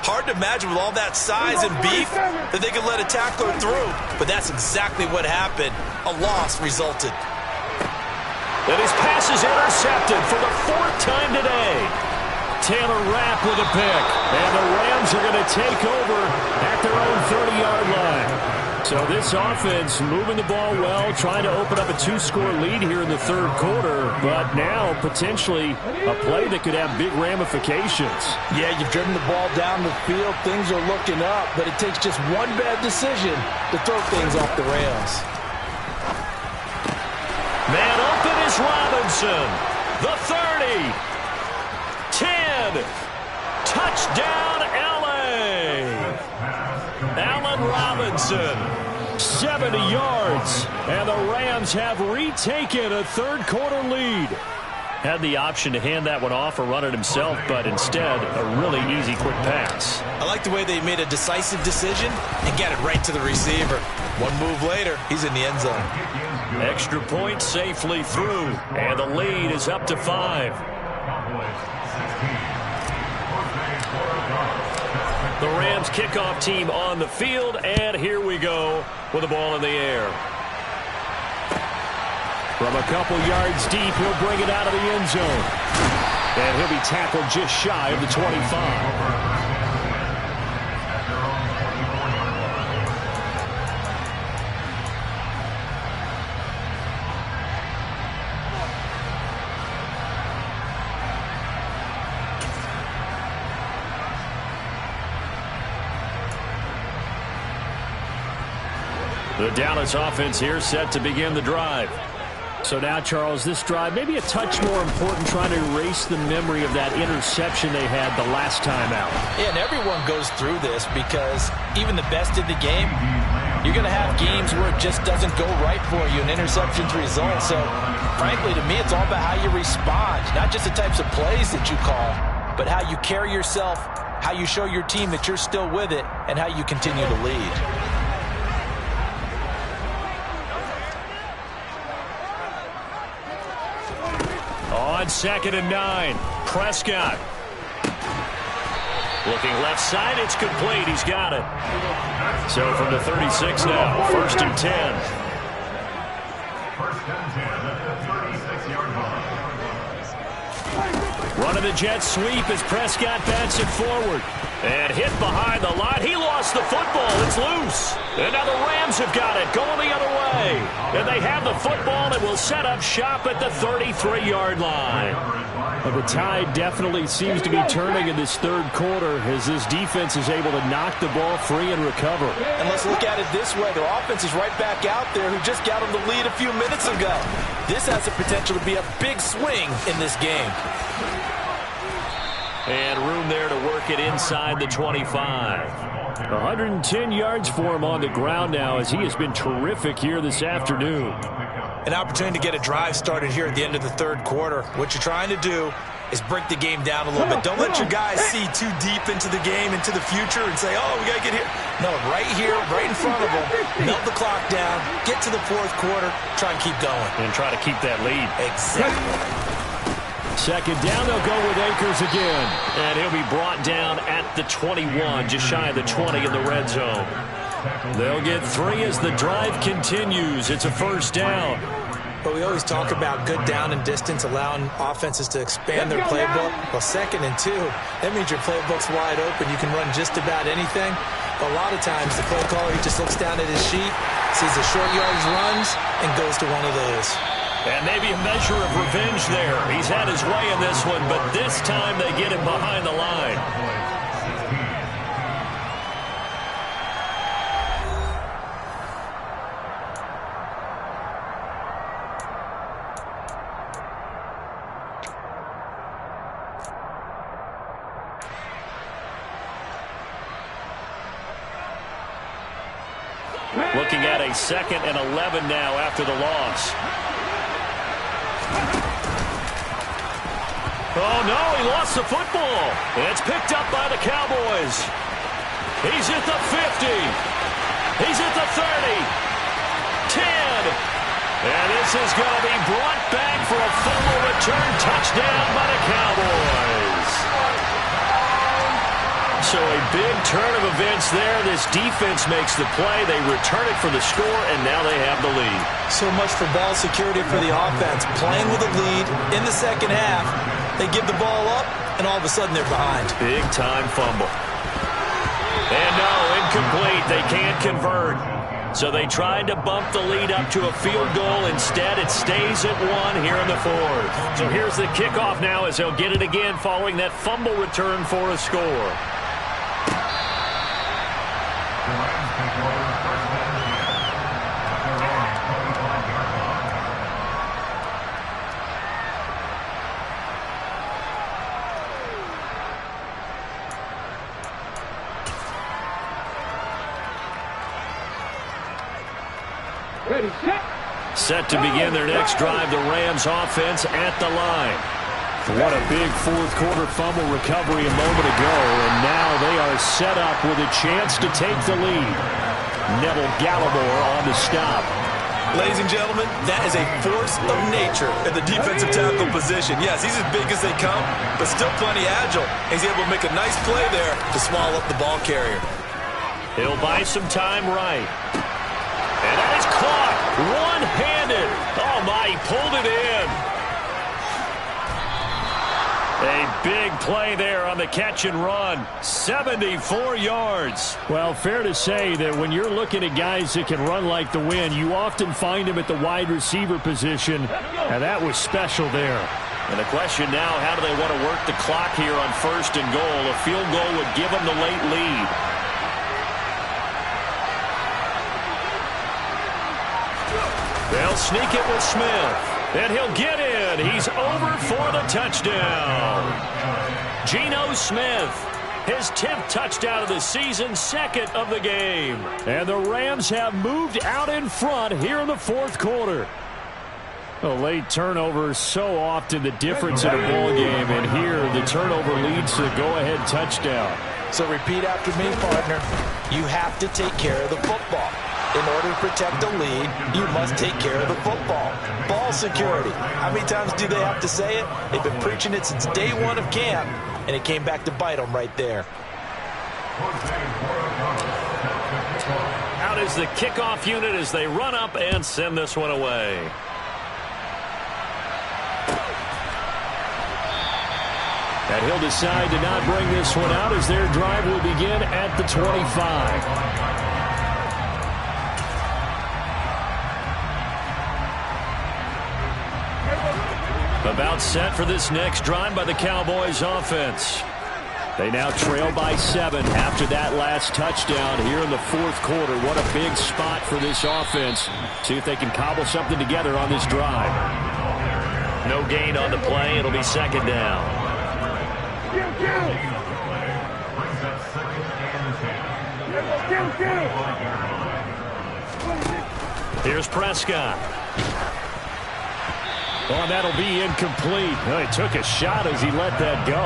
[SPEAKER 3] Hard to imagine with all that size and beef that they could let a tackler through, but that's exactly what happened. A loss resulted.
[SPEAKER 2] And his pass is intercepted for the 4th time today.
[SPEAKER 6] Taylor Rapp with a pick. And the Rams are going to take over at their own 30-yard line. So this offense moving the ball well, trying to open up a 2-score lead here in the 3rd quarter, but now potentially a play that could have big ramifications.
[SPEAKER 3] Yeah, you've driven the ball down the field. Things are looking up, but it takes just one bad decision to throw things off the rails.
[SPEAKER 2] Man open is Robinson. The 30. 10. Touchdown, L.A. Allen Robinson.
[SPEAKER 6] 70 yards, and the Rams have retaken a 3rd quarter lead.
[SPEAKER 2] Had the option to hand that one off or run it himself, but instead a really easy quick pass.
[SPEAKER 3] I like the way they made a decisive decision and got it right to the receiver. One move later, he's in the end zone.
[SPEAKER 2] Extra point safely through, and the lead is up to 5. The Rams kickoff team on the field, and here we go with the ball in the air.
[SPEAKER 6] From a couple yards deep, he'll bring it out of the end zone. And he'll be tackled just shy of the 25.
[SPEAKER 2] The Dallas offense here set to begin the drive.
[SPEAKER 6] So now, Charles, this drive maybe a touch more important, trying to erase the memory of that interception they had the last time out.
[SPEAKER 3] Yeah, and everyone goes through this because even the best in the game, you're going to have games where it just doesn't go right for you, and interceptions result. So, frankly, to me, it's all about how you respond, not just the types of plays that you call, but how you carry yourself, how you show your team that you're still with it, and how you continue to lead.
[SPEAKER 2] On 2nd and 9, Prescott. Looking left side, it's complete. He's got it. So from the 36 now, 1st and 10.
[SPEAKER 4] 1st and 10 at the 36-yard line.
[SPEAKER 2] Running the jet sweep as Prescott bats it forward. And hit behind the line. He lost the football. It's loose. And now the Rams have got it, going the other way. And they have the football and will set up shop at the 33-yard line.
[SPEAKER 6] Well, the tide definitely seems to be turning in this third quarter as this defense is able to knock the ball free and recover.
[SPEAKER 3] And let's look at it this way. Their offense is right back out there who just got them the lead a few minutes ago. This has the potential to be a big swing in this game.
[SPEAKER 2] And room there to work it inside the 25.
[SPEAKER 6] 110 yards for him on the ground now as he has been terrific here this afternoon.
[SPEAKER 3] An opportunity to get a drive started here at the end of the third quarter. What you're trying to do is break the game down a little bit. Don't let your guys see too deep into the game, into the future, and say, oh, we got to get here. No, right here, right in front of them, melt the clock down, get to the fourth quarter, try and keep going.
[SPEAKER 2] And try to keep that lead.
[SPEAKER 3] Exactly.
[SPEAKER 6] 2nd down, they'll go with Akers again.
[SPEAKER 2] And he'll be brought down at the 21, just shy of the 20 in the red zone. They'll get 3 as the drive continues. It's a 1st down.
[SPEAKER 3] But we always talk about good down and distance, allowing offenses to expand their playbook. Well, 2nd and 2, that means your playbook's wide open. You can run just about anything. But a lot of times, the play caller, he just looks down at his sheet, sees the short yardage runs, and goes to one of those.
[SPEAKER 2] And maybe a measure of revenge there. He's had his way in this one, but this time they get him behind the line. Looking at a 2nd and 11 now after the loss. Oh, no, he lost the football. It's picked up by the Cowboys. He's at the 50. He's at the 30. 10. And this is going to be brought back for a fumble return touchdown by the Cowboys. So a big turn of events there. This defense makes the play. They return it for the score, and now they have the lead.
[SPEAKER 3] So much for ball security for the offense. Playing with a lead in the second half. They give the ball up, and all of a sudden they're behind.
[SPEAKER 2] Big-time fumble. And no, incomplete. They can't convert. So they tried to bump the lead up to a field goal. Instead, it stays at 1 here in the 4th. So here's the kickoff now as they'll get it again following that fumble return for a score. Set to begin their next drive, the Rams offense at the line.
[SPEAKER 6] What a big fourth quarter fumble recovery a moment ago, and now they are set up with a chance to take the lead. Neville Gallimore on the stop.
[SPEAKER 3] Ladies and gentlemen, that is a force of nature at the defensive tackle position. Yes, he's as big as they come, but still plenty agile. He's able to make a nice play there to swallow up the ball carrier.
[SPEAKER 2] He'll buy some time right. And that is caught one-handed. Oh, my, he pulled it in. A big play there on the catch and run. 74 yards.
[SPEAKER 6] Well, fair to say that when you're looking at guys that can run like the wind, you often find them at the wide receiver position, and that was special there.
[SPEAKER 2] And the question now, how do they want to work the clock here on 1st and goal? A field goal would give them the late lead. They'll sneak it with Smith. And he'll get in. He's over for the touchdown. Geno Smith, his 10th touchdown of the season, second of the game. And the Rams have moved out in front here in the fourth quarter. A late turnover so often the difference in a ball game. And here the turnover leads to the go-ahead touchdown.
[SPEAKER 3] So repeat after me, partner. You have to take care of the football. In order to protect the lead, you must take care of the football. Ball security. How many times do they have to say it? They've been preaching it since day one of camp, and it came back to bite them right there.
[SPEAKER 2] Out is the kickoff unit as they run up and send this one away. And he'll decide to not bring this one out as their drive will begin at the 25. About set for this next drive by the Cowboys offense. They now trail by 7 after that last touchdown here in the fourth quarter. What a big spot for this offense. See if they can cobble something together on this drive. No gain on the play. It'll be second down. Here's Prescott. Oh, that'll be incomplete. Well, he took a shot as he let that go.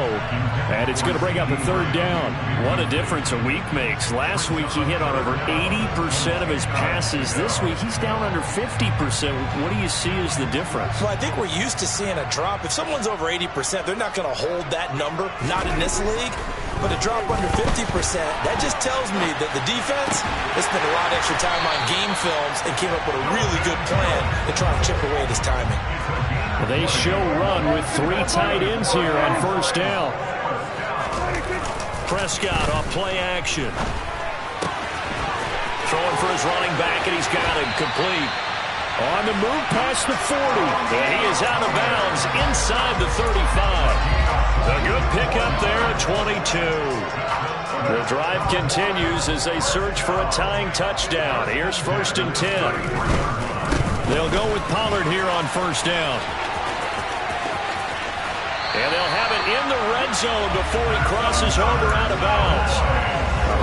[SPEAKER 2] And it's going to bring up a third down. What a difference a week makes. Last week he hit on over 80% of his passes. This week he's down under 50%. What do you see as the difference?
[SPEAKER 3] Well, I think we're used to seeing a drop. If someone's over 80%, they're not going to hold that number. Not in this league. But a drop under 50%, that just tells me that the defense has spent a lot of extra time on game films and came up with a really good plan to try and chip away this timing.
[SPEAKER 2] They show run with 3 tight ends here on first down. Prescott off play action. Throwing for his running back, and he's got it complete. On the move past the 40. And he is out of bounds inside the 35. A good pickup there at 22. The drive continues as they search for a tying touchdown. Here's 1st and 10. They'll go with Pollard here on first down. And they'll have it in the red zone before he crosses over out of bounds.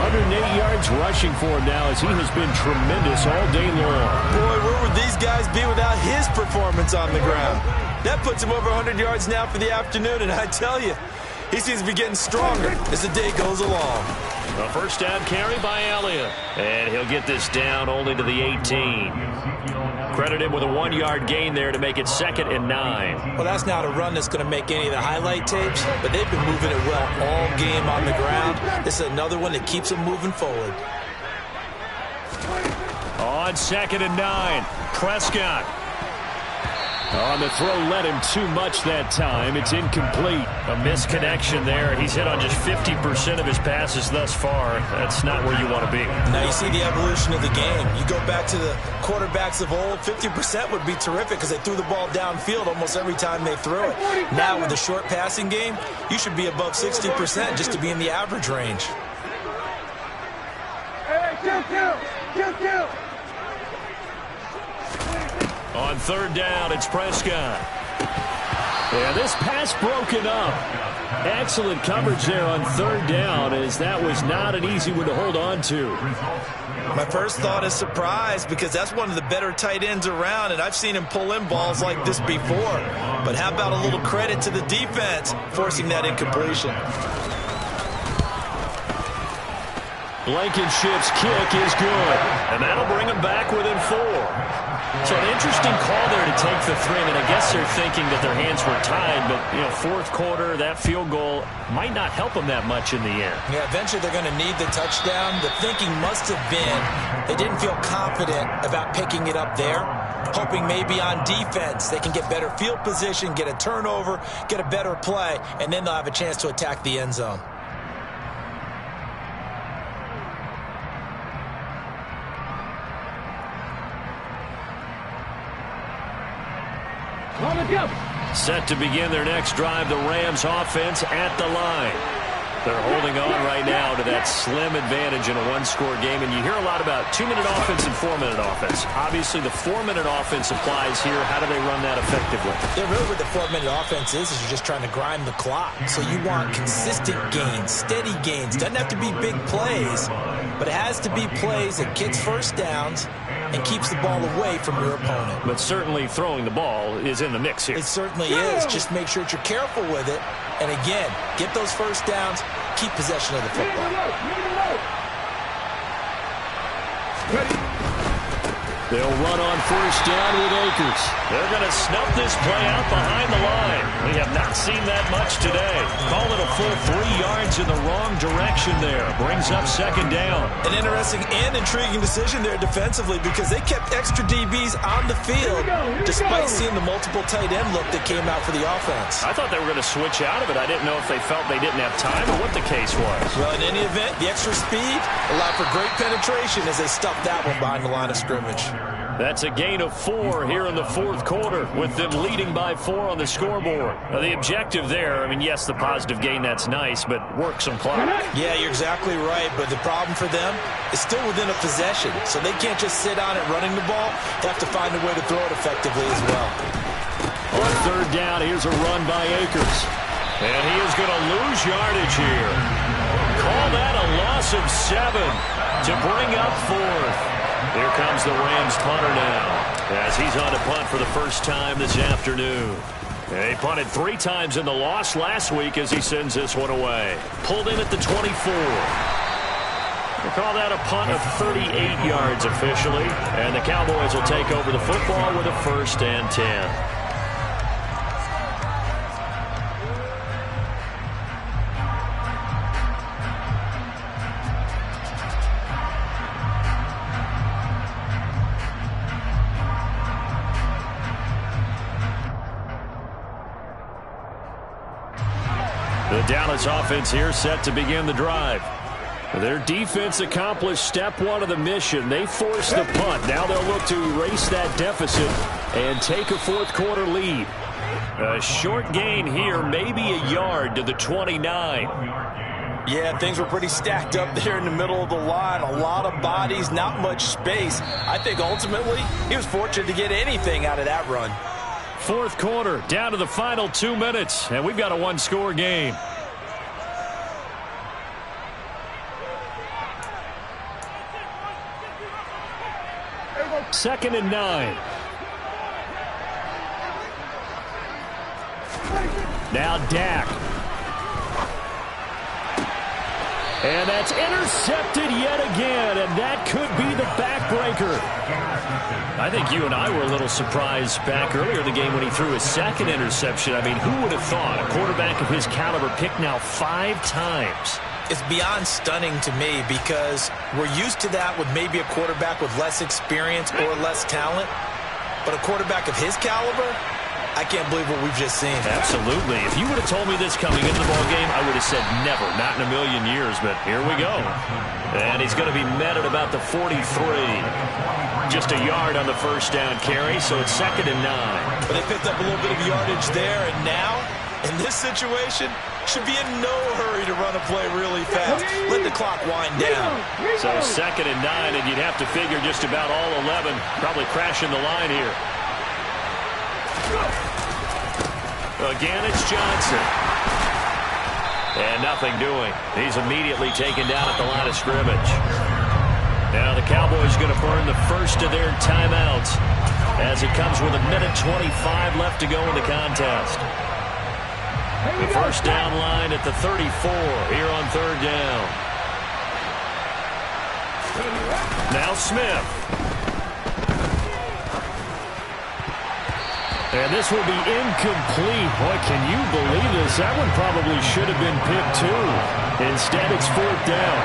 [SPEAKER 2] 108 yards rushing for him now as he has been tremendous all day long.
[SPEAKER 3] Boy, where would these guys be without his performance on the ground? That puts him over 100 yards now for the afternoon, and I tell you, he seems to be getting stronger as the day goes along.
[SPEAKER 2] A first down carry by Elliott. And he'll get this down only to the 18. Credit him with a 1-yard gain there to make it 2nd and 9.
[SPEAKER 3] Well, that's not a run that's going to make any of the highlight tapes, but they've been moving it well all game on the ground. This is another one that keeps them moving forward.
[SPEAKER 2] On 2nd and 9, Prescott. On the throw, led him too much that time. It's incomplete. A misconnection there. He's hit on just 50% of his passes thus far. That's not where you want to be.
[SPEAKER 3] Now you see the evolution of the game. You go back to the quarterbacks of old, 50% would be terrific because they threw the ball downfield almost every time they threw it. Now with the short passing game, you should be above 60% just to be in the average range.
[SPEAKER 2] On 3rd down, it's Prescott. Yeah, this pass broken up. Excellent coverage there on 3rd down as that was not an easy one to hold on to.
[SPEAKER 3] My first thought is surprise because that's one of the better tight ends around, and I've seen him pull in balls like this before. But how about a little credit to the defense forcing that incompletion?
[SPEAKER 2] Blankenship's kick is good, and that'll bring him back within 4. So an interesting call there to take the 3. I mean, I guess they're thinking that their hands were tied, but, you know, fourth quarter, that field goal might not help them that much in the end.
[SPEAKER 3] Yeah, eventually they're going to need the touchdown. The thinking must have been they didn't feel confident about picking it up there, hoping maybe on defense they can get better field position, get a turnover, get a better play, and then they'll have a chance to attack the end zone.
[SPEAKER 2] Set to begin their next drive, the Rams offense at the line. They're holding on right now to that slim advantage in a one-score game. And you hear a lot about 2-minute offense and 4-minute offense. Obviously, the 4-minute offense applies here. How do they run that effectively?
[SPEAKER 3] Yeah, really what the 4-minute offense is you're just trying to grind the clock. So you want consistent gains, steady gains. Doesn't have to be big plays, but it has to be plays that gets first downs and keeps the ball away from your opponent.
[SPEAKER 2] But certainly throwing the ball is in the mix here.
[SPEAKER 3] It certainly is. Just make sure that you're careful with it. And again, get those first downs, keep possession of the football.
[SPEAKER 2] They'll run on first down with Akers. They're going to snuff this play out behind the line. We have not seen that much today. Call it a full 3 yards in the wrong direction there. Brings up second down.
[SPEAKER 3] An interesting and intriguing decision there defensively because they kept extra DBs on the field despite seeing the multiple tight end look that came out for the offense.
[SPEAKER 2] I thought they were going to switch out of it. I didn't know if they felt they didn't have time or what the case was.
[SPEAKER 3] Well, in any event, the extra speed allowed for great penetration as they stuffed that one behind the line of scrimmage.
[SPEAKER 2] That's a gain of 4 here in the fourth quarter with them leading by 4 on the scoreboard. Now, the objective there, I mean, yes, the positive gain, that's nice, but work some clock.
[SPEAKER 3] Yeah, you're exactly right, but the problem for them is still within a possession, so they can't just sit on it running the ball. They have to find a way to throw it effectively as well.
[SPEAKER 2] On third down, here's a run by Akers. And he is going to lose yardage here. Call that a loss of 7 to bring up 4th. Here comes the Rams punter now as he's on to punt for the first time this afternoon. He punted 3 times in the loss last week as he sends this one away. Pulled in at the 24. We'll call that a punt of 38 yards officially. And the Cowboys will take over the football with a 1st and 10. The Dallas offense here set to begin the drive. Their defense accomplished step 1 of the mission. They forced the punt. Now they'll look to erase that deficit and take a fourth quarter lead. A short gain here, maybe a yard to the 29.
[SPEAKER 3] Yeah, things were pretty stacked up there in the middle of the line. A lot of bodies, not much space. I think ultimately he was fortunate to get anything out of that run.
[SPEAKER 2] Fourth quarter, down to the final 2 minutes, and we've got a one-score game. Second and 9. Now Dak. And that's intercepted yet again, and that could be the backbreaker. I think you and I were a little surprised back earlier in the game when he threw his second interception. I mean, who would have thought a quarterback of his caliber picked now 5 times?
[SPEAKER 3] It's beyond stunning to me because we're used to that with maybe a quarterback with less experience or less talent. But a quarterback of his caliber, I can't believe what we've just seen.
[SPEAKER 2] Absolutely. If you would have told me this coming into the ballgame, I would have said never, not in a million years. But here we go. And he's going to be met at about the 43. Just a yard on the first down carry, so it's second and 9.
[SPEAKER 3] But they picked up a little bit of yardage there, and now, in this situation, should be in no hurry to run a play really fast. Let the clock wind down.
[SPEAKER 2] So second and 9, and you'd have to figure just about all 11 probably crashing the line here. Again, it's Johnson. And nothing doing. He's immediately taken down at the line of scrimmage. Now the Cowboys going to burn the first of their timeouts as it comes with 1:25 left to go in the contest. The first down line at the 34 here on third down. Now Smith. And this will be incomplete. Boy, can you believe this? That one probably should have been picked too. Instead, it's fourth down.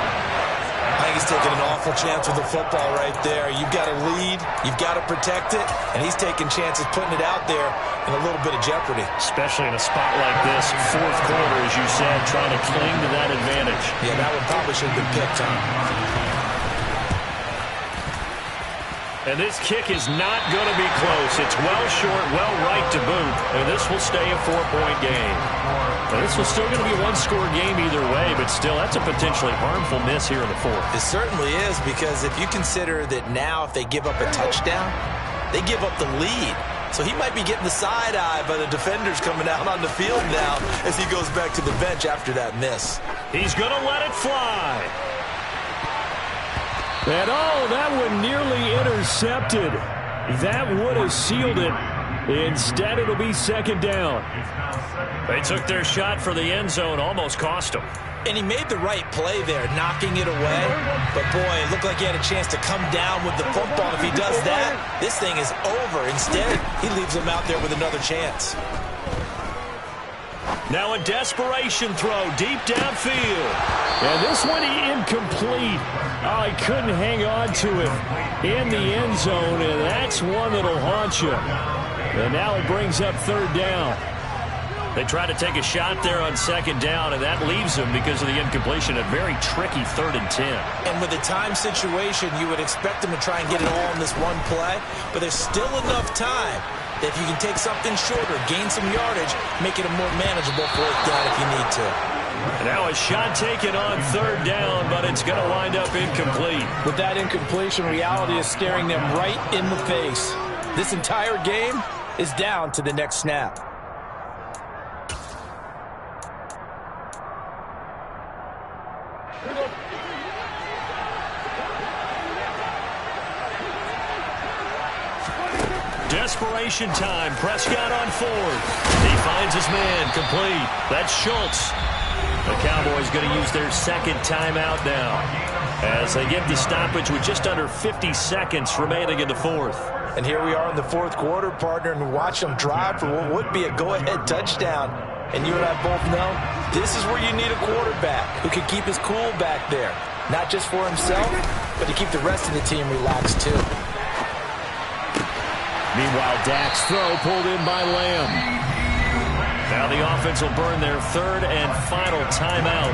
[SPEAKER 3] I think he's taking an awful chance with the football right there. You've got to lead, you've got to protect it, and he's taking chances putting it out there in a little bit of jeopardy.
[SPEAKER 2] Especially in a spot like this, fourth quarter, as you said, trying to cling to that advantage.
[SPEAKER 3] Yeah, that one probably should have been picked, huh?
[SPEAKER 2] And this kick is not going to be close. It's well short, well right to boot. And this will stay a 4-point game. Now, this was still going to be a one-score game either way, but still, that's a potentially harmful miss here in the fourth.
[SPEAKER 3] It certainly is, because if you consider that now if they give up a touchdown, they give up the lead. So he might be getting the side eye by the defenders coming out on the field now as he goes back to the bench after that miss.
[SPEAKER 2] He's going to let it fly.
[SPEAKER 6] And that one nearly intercepted. That would have sealed it. Instead, it'll be second down.
[SPEAKER 2] They took their shot for the end zone, almost cost them.
[SPEAKER 3] And he made the right play there, knocking it away. But, boy, it looked like he had a chance to come down with the football. If he does that, this thing is over. Instead, he leaves him out there with another chance.
[SPEAKER 2] Now a desperation throw deep downfield.
[SPEAKER 6] And this one incomplete. Oh, he couldn't hang on to it in the end zone, and that's one that'll haunt you. And now it brings up third down.
[SPEAKER 2] They try to take a shot there on second down, and that leaves them, because of the incompletion, a very tricky 3rd and 10.
[SPEAKER 3] And with a time situation, you would expect them to try and get it all in this one play, but there's still enough time that if you can take something shorter, gain some yardage, make it a more manageable 4th down if you need to.
[SPEAKER 2] And now a shot taken on third down, but it's going to wind up incomplete.
[SPEAKER 3] With that incompletion, reality is staring them right in the face. This entire game is down to the next snap.
[SPEAKER 2] Desperation time. Prescott on 4th. He finds his man. Complete. That's Schultz. The Cowboys going to use their second timeout now as they get the stoppage with just under 50 seconds remaining in the 4th.
[SPEAKER 3] And here we are in the 4th quarter, partner, and watch them drive for what would be a go-ahead touchdown. And you and I both know this is where you need a quarterback who can keep his cool back there. Not just for himself, but to keep the rest of the team relaxed too.
[SPEAKER 6] Meanwhile, Dak's throw pulled in by Lamb.
[SPEAKER 2] Now the offense will burn their 3rd and final timeout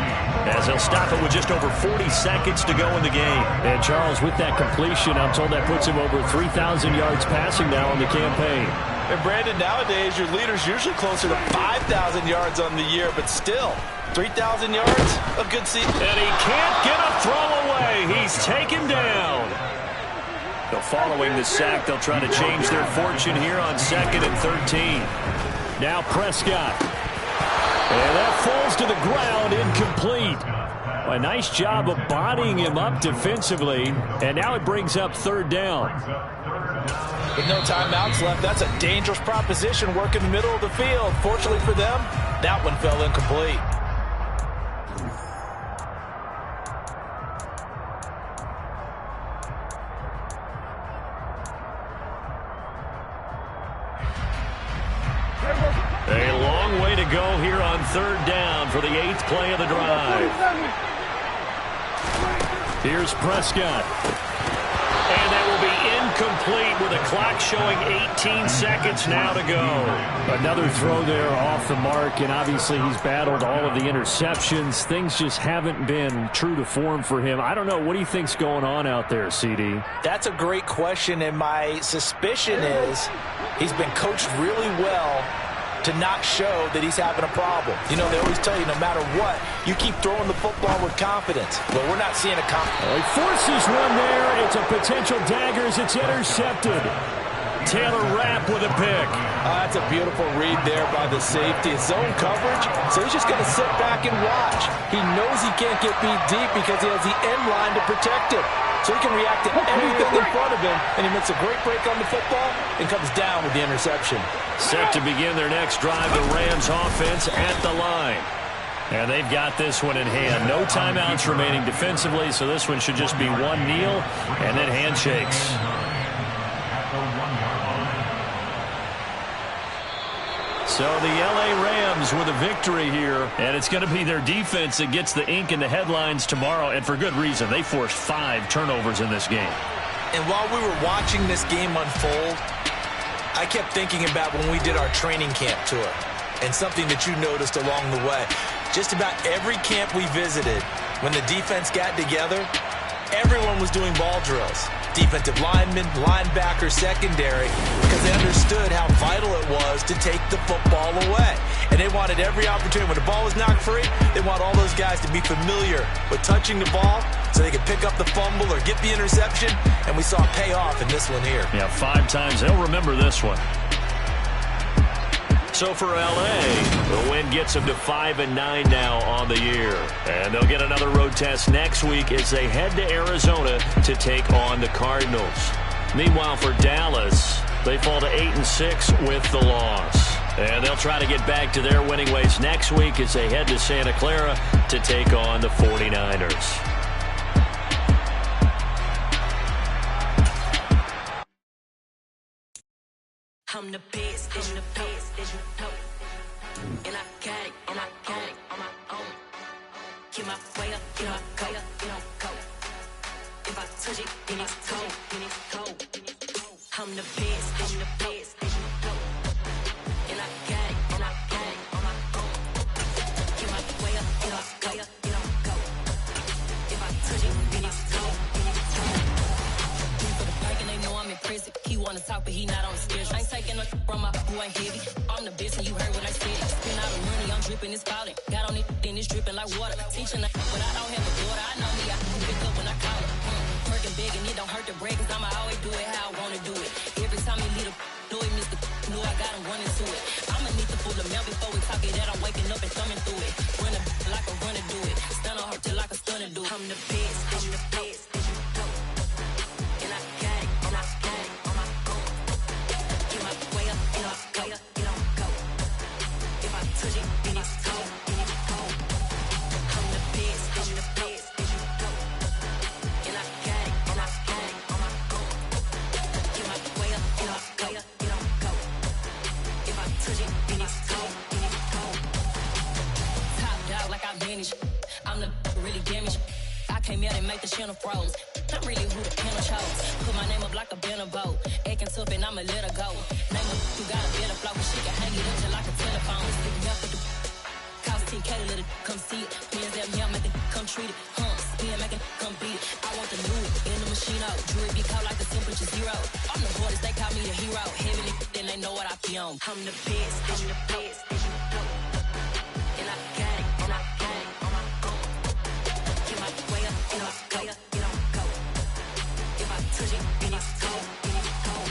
[SPEAKER 2] as they'll stop it with just over 40 seconds to go in the game.
[SPEAKER 6] And Charles, with that completion, I'm told that puts him over 3,000 yards passing now on the campaign.
[SPEAKER 3] And Brandon, nowadays your leader's usually closer to 5,000 yards on the year, but still, 3,000 yards, a good season.
[SPEAKER 2] And he can't get a throw away. He's taken down. So following the sack, they'll try to change their fortune here on 2nd and 13.
[SPEAKER 6] Now Prescott. And that falls to the ground, incomplete. A nice job of bodying him up defensively. And now it brings up 3rd down.
[SPEAKER 3] With no timeouts left, that's a dangerous proposition working the middle of the field. Fortunately for them, that one fell incomplete.
[SPEAKER 2] A long way to go here on 3rd down for the 8th play of the drive.
[SPEAKER 6] Here's Prescott.
[SPEAKER 2] And that will be incomplete with a clock showing 18 seconds now to go.
[SPEAKER 6] Another throw there off the mark, and obviously he's battled all of the interceptions. Things just haven't been true to form for him. I don't know. What do you think's going on out there, CD?
[SPEAKER 3] That's a great question, and my suspicion is he's been coached really well to not show that he's having a problem. You know, they always tell you no matter what, you keep throwing the football with confidence. But we're not seeing a
[SPEAKER 6] He forces one there. It's a potential dagger as it's intercepted.
[SPEAKER 2] Taylor Rapp with a pick.
[SPEAKER 3] That's a beautiful read there by the safety. It's zone coverage, so he's just going to sit back and watch. He knows he can't get beat deep because he has the end line to protect it. So he can react to everything in front of him, and he makes a great break on the football and comes down with the interception.
[SPEAKER 2] Set to begin their next drive, the Rams offense at the line. And they've got this one in hand. No timeouts remaining defensively, so this one should just be one kneel and then handshakes. So the L.A. Rams with a victory here, and it's going to be their defense that gets the ink in the headlines tomorrow, and for good reason. They forced 5 turnovers in this game.
[SPEAKER 3] And while we were watching this game unfold, I kept thinking about when we did our training camp tour, and something that you noticed along the way. Just about every camp we visited, when the defense got together, everyone was doing ball drills. defensive linemen, linebackers, secondary, because they understood how vital it was to take the football away. And they wanted every opportunity. When the ball was knocked free, they want all those guys to be familiar with touching the ball so they could pick up the fumble or get the interception. And we saw it pay off in this one here.
[SPEAKER 2] Yeah, 5 times. They'll remember this one. So for L.A., the win gets them to 5-9 now on the year. And they'll get another road test next week as they head to Arizona to take on the Cardinals. Meanwhile, for Dallas, they fall to 8-6 with the loss. And they'll try to get back to their winning ways next week as they head to Santa Clara to take on the 49ers.
[SPEAKER 7] I'm the best, and the best, and you know. And I got it, and I got it on my own. Get my way up, get my go, you don't go. If I touch it, then it's cold, then it's cold. I'm the best, and the best, and you know. And I got it, and I got it on my own. Get my way up, get my go, you don't go. If I touch it, then it's cold, then it's cold. For the bike and they know I'm impressive. He wanna talk, but he not on the schedule. I ain't taking a from my boy heavy. I'm the best and you heard what I said. Spend all the money, I'm dripping, it's falling. Got on it, then it's dripping like water. Teaching but I don't have a daughter. I know me, I can pick up when I call her. Working big and it don't hurt to break, cause I'ma always do it how I wanna do it. Every time he lead a know it, Mr. Know I got him running to it. I'ma need to pull the mail before we talk it that I'm waking up and thumbing through it. Run a like a runner do it. Stun on her till like a stunner do it. I'm the best, and the best, and you know. And I got it, and I got it on my own. Get my way up, and I go, you don't go. If I touch it, then it's cold, then it's cold. I'm the best, and the best, and you know. And I got it, and I got it on my own. Get my way up, and I go, you don't go. If I touch it, then it's cold, then it's cold. Top dog like I manage. I'm the really damaged. I came out and make the channel froze. I'm really who the panel chose. Put my name up like a banner boat. Acting tough and I'ma let her go. Name her, you got a better flow. She can hang it up just like a telephone. Stick me up with the cost 10K to let it come see it. Pins that me, I make it come treat it. Spin, make it come beat it. I want the new in the machine out. Jewelry be called like the temperature 0. I'm the hardest, they call me the hero. Heavenly, then they know what I be on. I'm the best, and the best, and you know. And I got it, and I got it on my own. Get my way up, and I go, you don't go. If I touch it, then it's cold, then it's cold.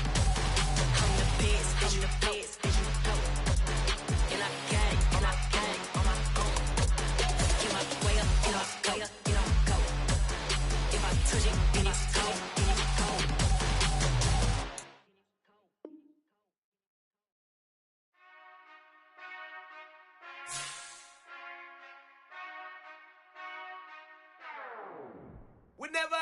[SPEAKER 7] I'm the best, and the best, and you know. And I got it, and I got it on my own. Get my way up, and I go, you don't go. If I touch it, then it's cold, then it's cold.
[SPEAKER 1] Whenever